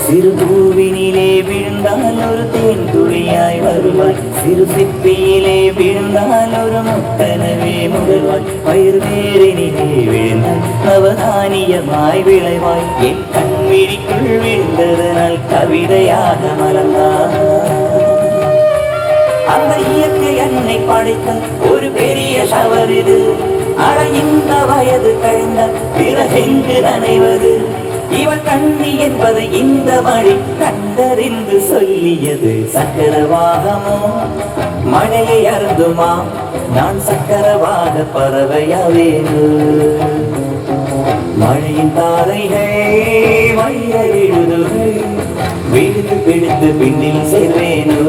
சிறு பூவினிலே விழுந்தால் ஒரு தேன் துளியாய் வருவாய் சிறு சிப்பியிலே விழுந்தால் ஒரு முத்தனவே முதல்வாய் பயிர் வேறினிலே விழுந்தால் அவதானியமாய் விளைவாய் என் கண்விழிக்குள் விழுந்ததனால் கவிதையாக மலர்ந்தாய் அந்த இயற்கை என்னை படைத்த ஒரு பெரிய ஷவர் இது அட இந்த வயது கழிந்த பிறகெங்கு நனைவது இவன் கண்ணி என்பதை இந்த மழை கண்டறிந்து சொல்லியது சக்கரவாகமோ மழையை அருந்துமா நான் சக்கரவாக பறவையாவேனு மழையின் தாரைகள் வழிய எழுதுகள் விழுந்து பிடித்து பின்னில் சேர்வேனோ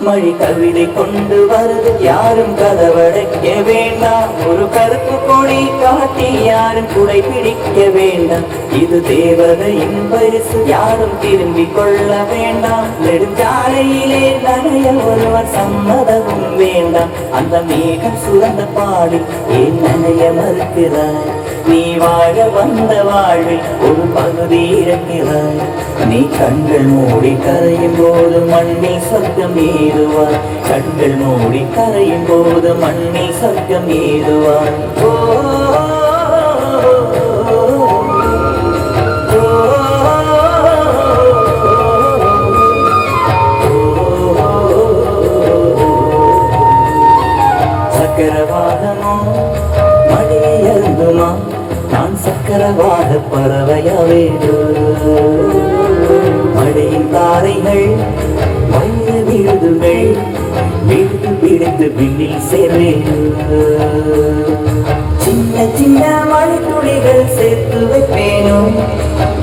மழை கவிதை கொண்டு வருது யாரும் கதவடைக்க வேண்டாம் ஒரு கருப்பு கொடி காட்டி யாரும் குடை பிடிக்க வேண்டாம் இது தேவதையின் பரிசு யாரும் திரும்பி கொள்ள வேண்டாம் நெடுஞ்சாலையிலே நனைய ஒருவர் சம்மதமும் வேண்டாம் அந்த மேகம் சுரந்த பாடி ஏன் நனைய மறுக்கிறாய் நீ வாழ வந்த வாழ்வில் ஒரு பகுதி இருக்கிறாய் நீ கண்கள் மூடி கரையும் போது மண்ணில் சொர்க்கம் ஏறுவாய் கண்கள் மூடி கரையும் போது மண்ணில் சொர்க்கம் ஏறுவாய் சக்கரவாகமோ மழையை அருந்துமா நான் சக்கரவாக பறவையாவேனோ மழையின் தாரைகள் வைர விழுதுகள் விழுது பிடித்து விண்ணில் சேர்வேனோ சின்ன சின்ன மழை துளிகள் சேர்த்து வைப்பேனோ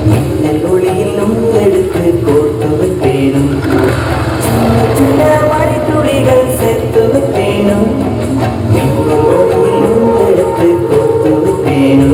மின்னல் ஒளியிலும் எடுத்து கோர்த்து வைப்பேனோ சின்ன சின்ன மழை துளிகள் சேர்த்து வைப்பேனோ மின்னல் ஒளியிலும் எடுத்து கோர்த்து வைப்பேனோ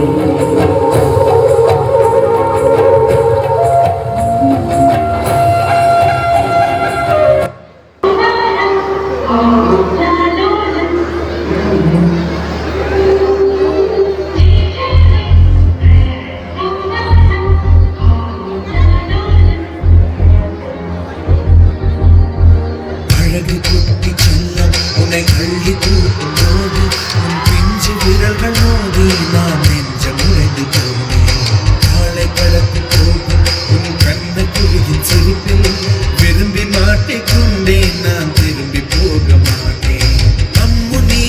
விரும்பி மாட்டிக்கொண்டேன் நான் திரும்பி போக மாட்டேன் அம்மு நீ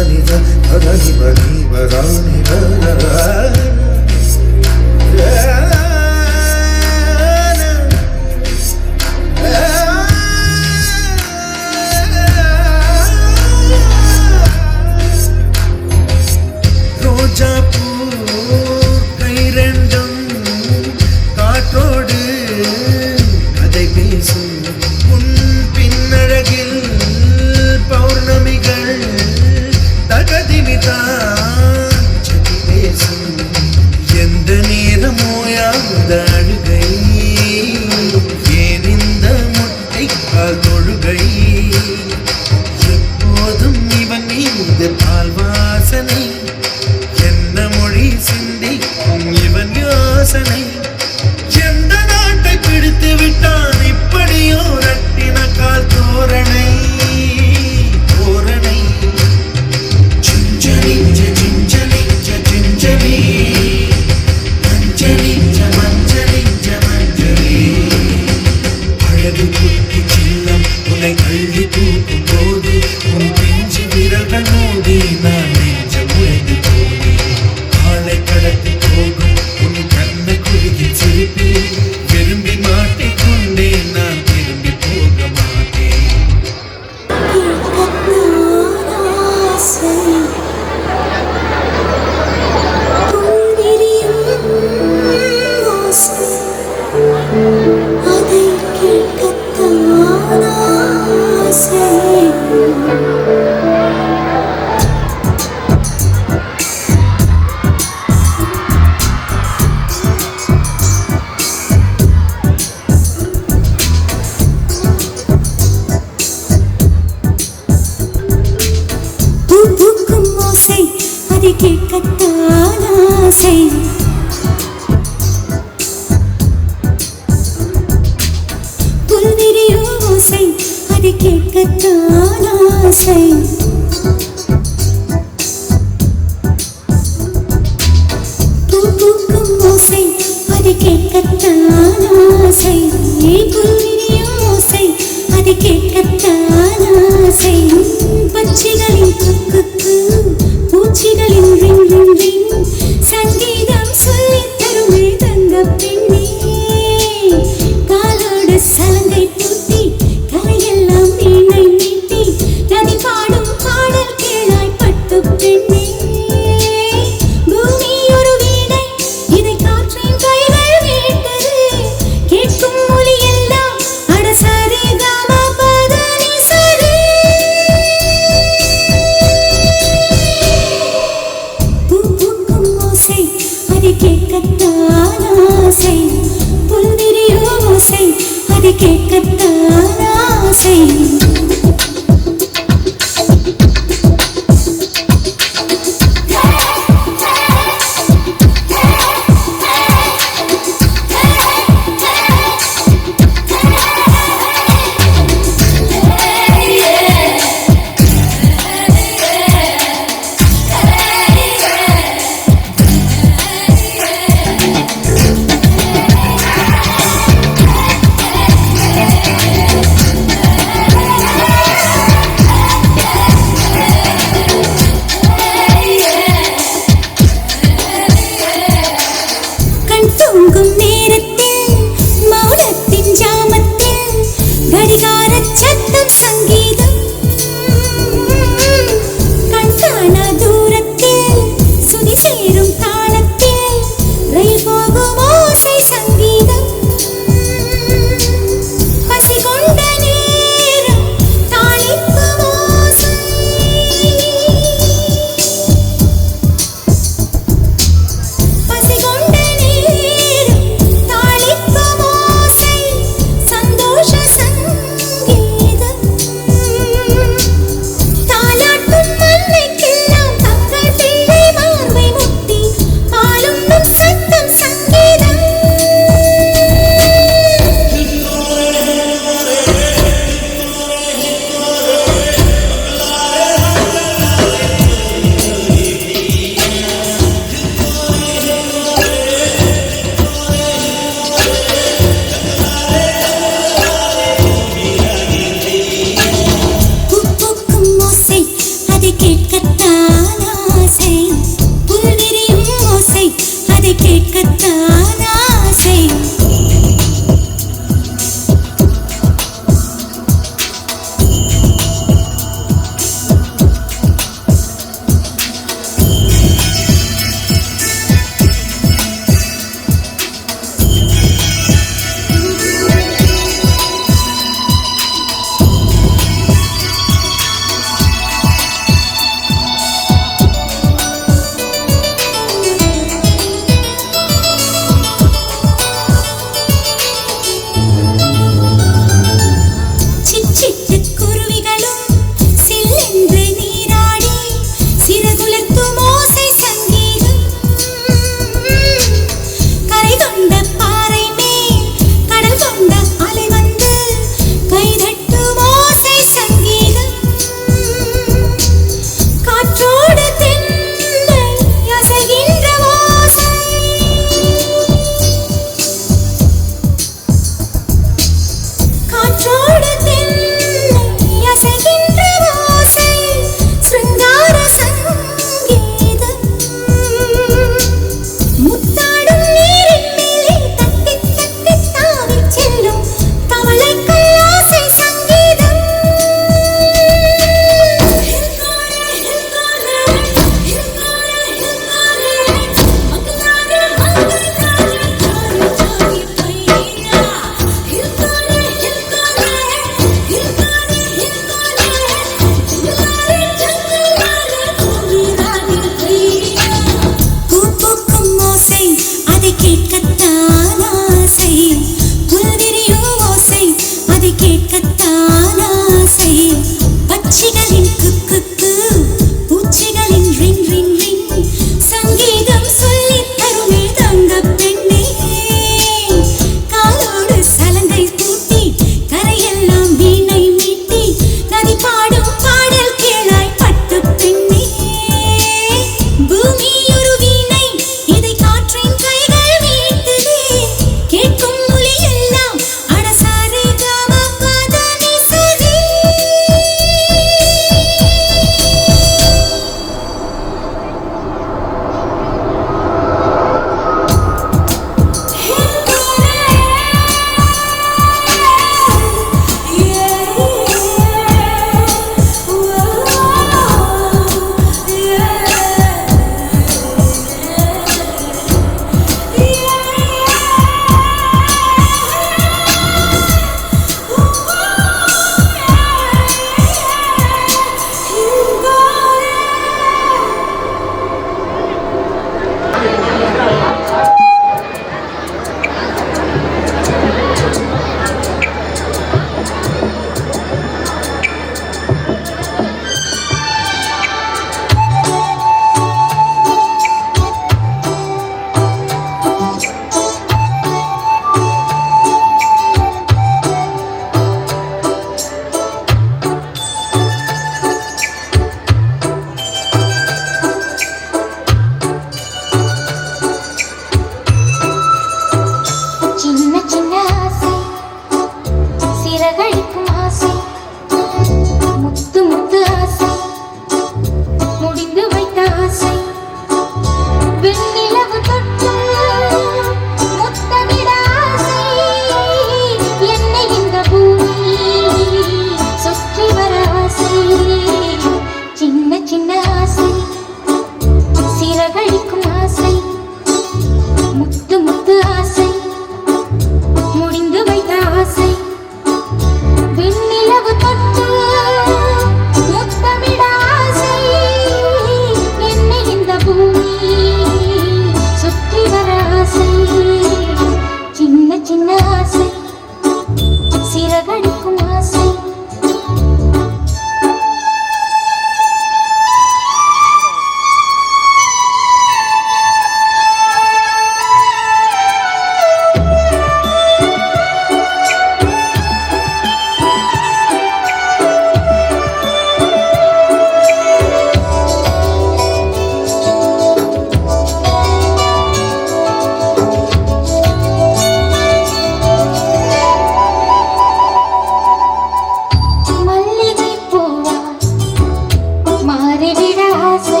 மாறிவிட ஆசை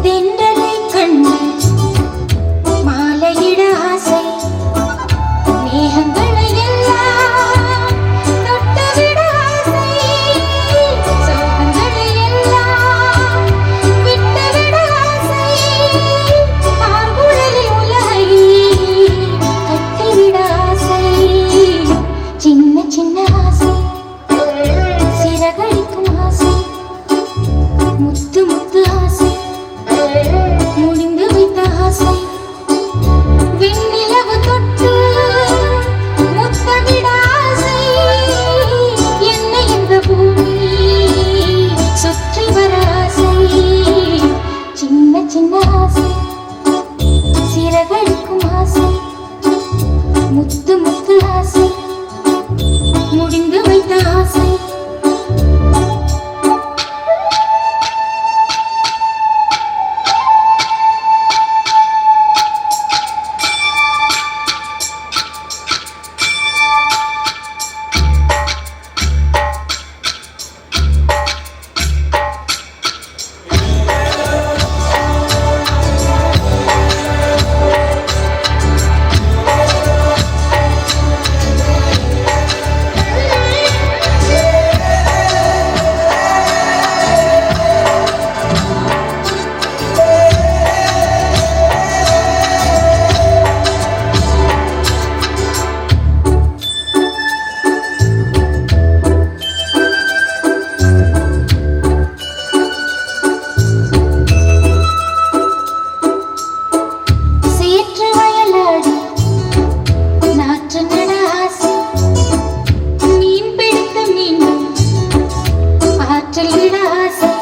தென்றலை கண்டு மாலையிட ஆசை மேகங்களை எல்லாம் தொட்டுவிட ஆசை சோகங்களை எல்லாம் விட்டுவிட ஆசை ஆர்குழலில் உலகை கட்டிவிட ஆசை சின்ன சின்ன ஆசை சிறகடிக்கும் ஆசை முத்து முத்து ஆசை முடிந்து வைத்த ஆசை வெண்ணிலவு தொட்டு முத்தமிட ஆசை என்னை இந்த பூமி சுற்றி வர ஆசை சின்ன சின்ன ஆசை சிறகடிக்கும் ஆசை முத்து முத்து ஆசை முடிந்து வைத்த ஆசை சேற்று வயலாடி நாற்று நட ஆசை மீன் பிடித்து மீண்டும் ஆற்றில் விட ஆசை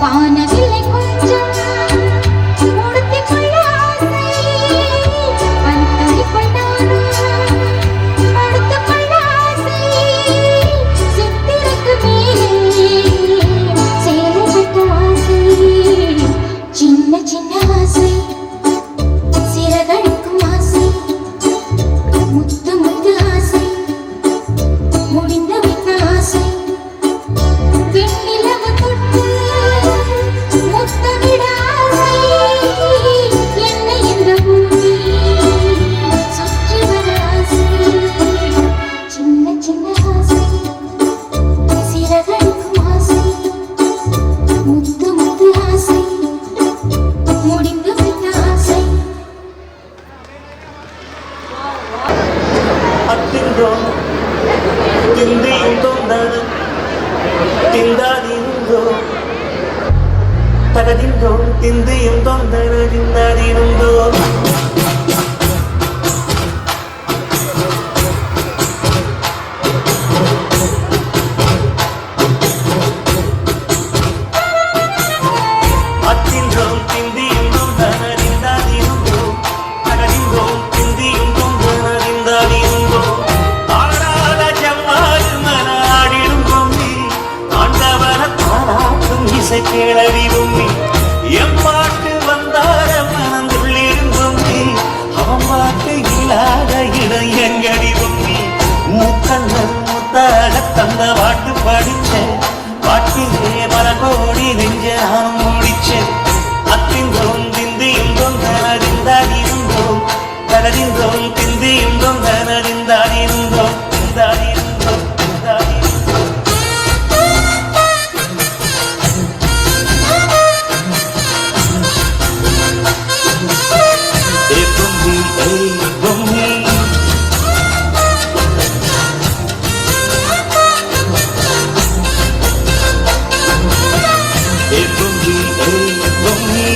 வானவில்லை கொஞ்சம் உடுத்திக் கொள்ள ஆசை அந்தரிக்குள் நானும் படுத்துக் கொள்ள ஆசை சித்திரக்கு மேலே சேலை கட்ட ஆசை சின்ன சின்ன ஆசை சிறகடிக்கும் ஆசை முத்து முத்து ஆசை முடிந்து வைத்த ஆசை வெண்ணிலவு தொட்டு முத்தமிட ஆசை என்னை இந்த பூமி சுற்றி வர ஆசை சின்ன சின்ன ஆசை சிறகடிக்கும் ஆசை முத்து முத்து ஆசை முடிந்து வைத்த ஆசை அத்தின்றோம் திந்தியும் தொந்தனும் திந்தாதிருந்தோம் தகதின்றோம் திந்தியும் தொந்தன திந்தாதிருந்தோம் அத்தின்றோம் திந்தியும் தொந்தன திந்தாதிருந்தோம் தகதின்றோம் திந்தியும் தொந்தன திந்தாதிருந்தோம் ஆடாத ஜவ்வாது மனாடிடும் பொம்மி ஆண்டவன தானாட்டும் இசை கேளடி பொம்மி எம்பாட்டு வந்தார மனந்துள்ளிடும் பொம்மி அவன் பாட்டு இல்லாத இடம் எங்கடி பொம்மி முக்கண்ணன் முத்தாக தந்த பாட்டு படிச்சேன் பாட்டிலே பல கோடி நெஞ்ச நான் முடிச்சேன் அத்தின்றோம் திந்தியும் தொந்தனறிந்தாடிருந்தோம் தகதின்றோம் திந்தியும் தொந்தனறிந்தாடிருந்தோம் திந்தாடிருந்தோம் திந்தாடிருந்தோம் ஏ பொம்மி ஏ பொம்மி ஏ பொம்மி ஏ பொம்மி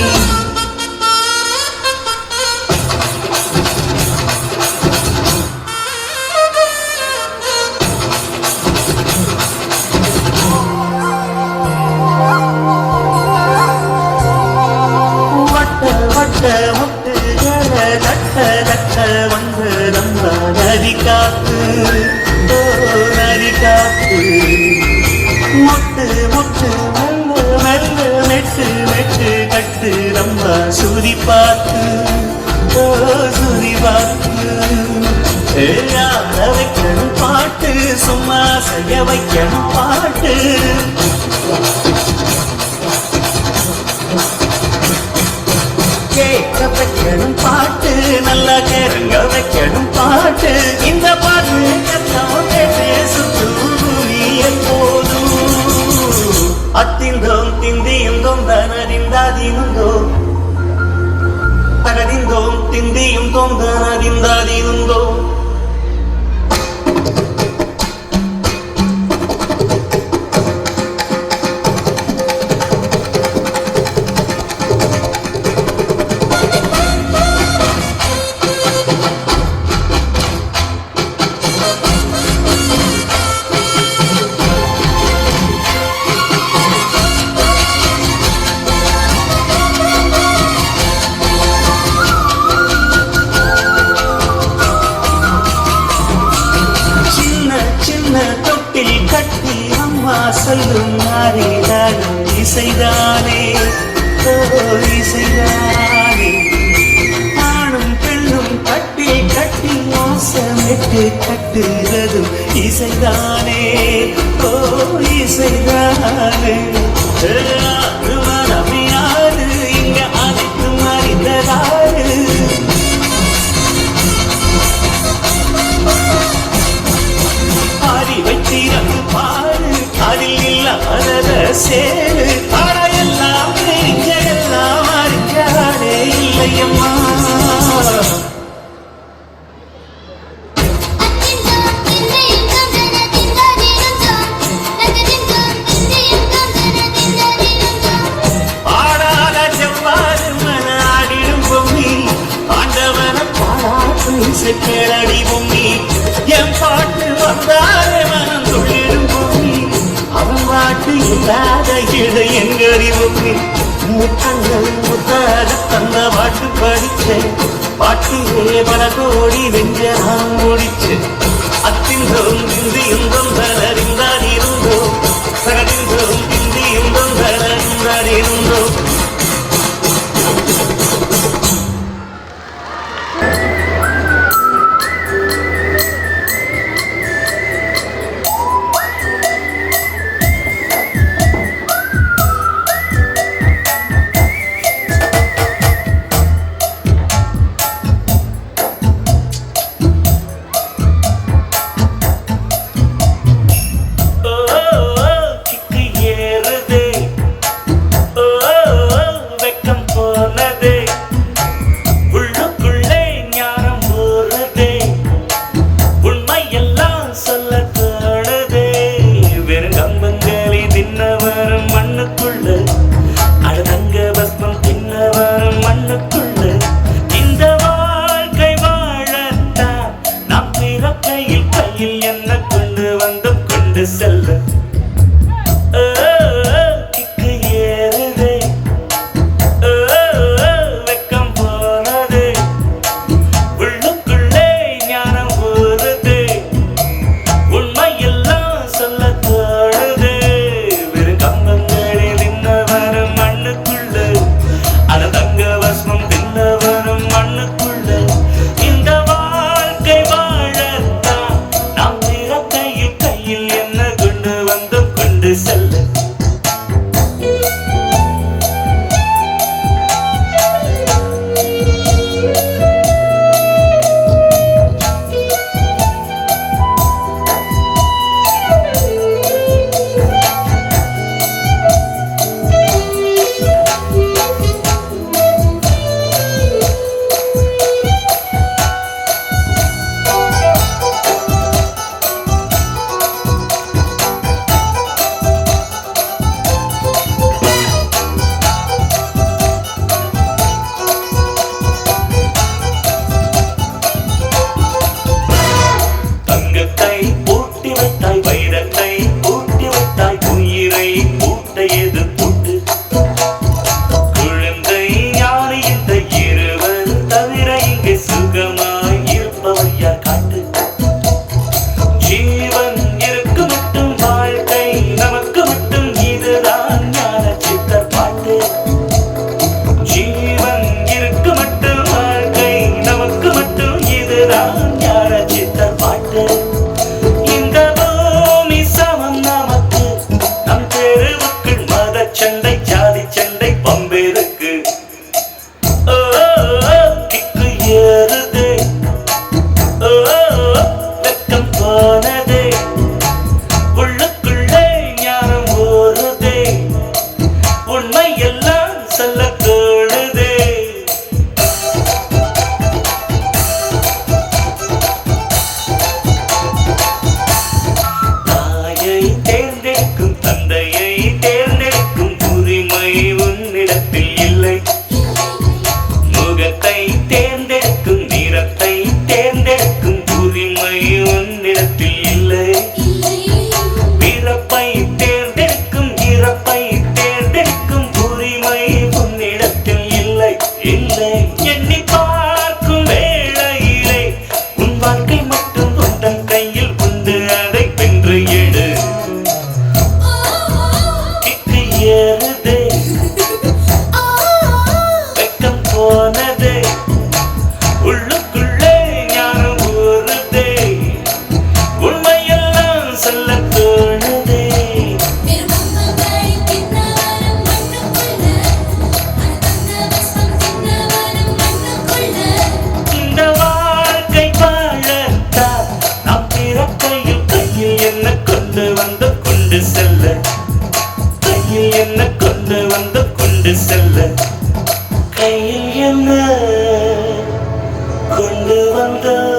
வட்ட வட்ட முட்டுகள தட்ட தட்ட வந்து நம்ம நதி காத்து ஓ நதி காத்து முட்டு முட்டு மெல்ல மெல்ல மெட்டு மெட்டு கட்டு நம்ம சுதி பார்த்து ஓ சுதி பார்த்து ஆட வைக்கணும் பாட்டு சும்மா செய்ய வைக்கணும் பாட்டு திந்தியும் தொந்தனதிந்தாதினுந்தோ தகதிந்தோம் திந்தியும் தொந்தனதிந்தாதினுந்தோ சொல்லும் நாரிதானும் இசைதானே இசைதானே ஆணும் பெண்ணும் கட்டி கட்டி வாசமிட்டு கட்டுறதும் இசைதானே ஓ இசைதானே யாரு இங்க அனைத்து அறிந்ததாரு பாரி வைத்திரந்து பாரு அதில் இல்லாத சேரு எல்லாம் தெரிஞ்ச எல்லாம் அறிஞ்சாரே இல்லையம்மா ஆடாத செவ்வாறு மன ஆடிடும் பொம்மி ஆண்டவன பாடாட்டு இசை கேளடி பொம்மி என் பாட்டு வந்தாரே மனம் தொழிலும் பொம்மி அவன் பாட்டு இல்லாத இழை எங்கறி பொம்மி முத்தங்கள் முத்தாக தந்த பாட்டு படிச்சேன் பாட்டிலே பல கோடி நெஞ்ச நான் முடிச்சு அத்தின்றோம் திந்தியும் தொந்தரிந்தாதிருந்தோ சகதின்றோம் திந்தியும் தொந்தரிந்தாதிருந்தோ கொண்டு வந்தார்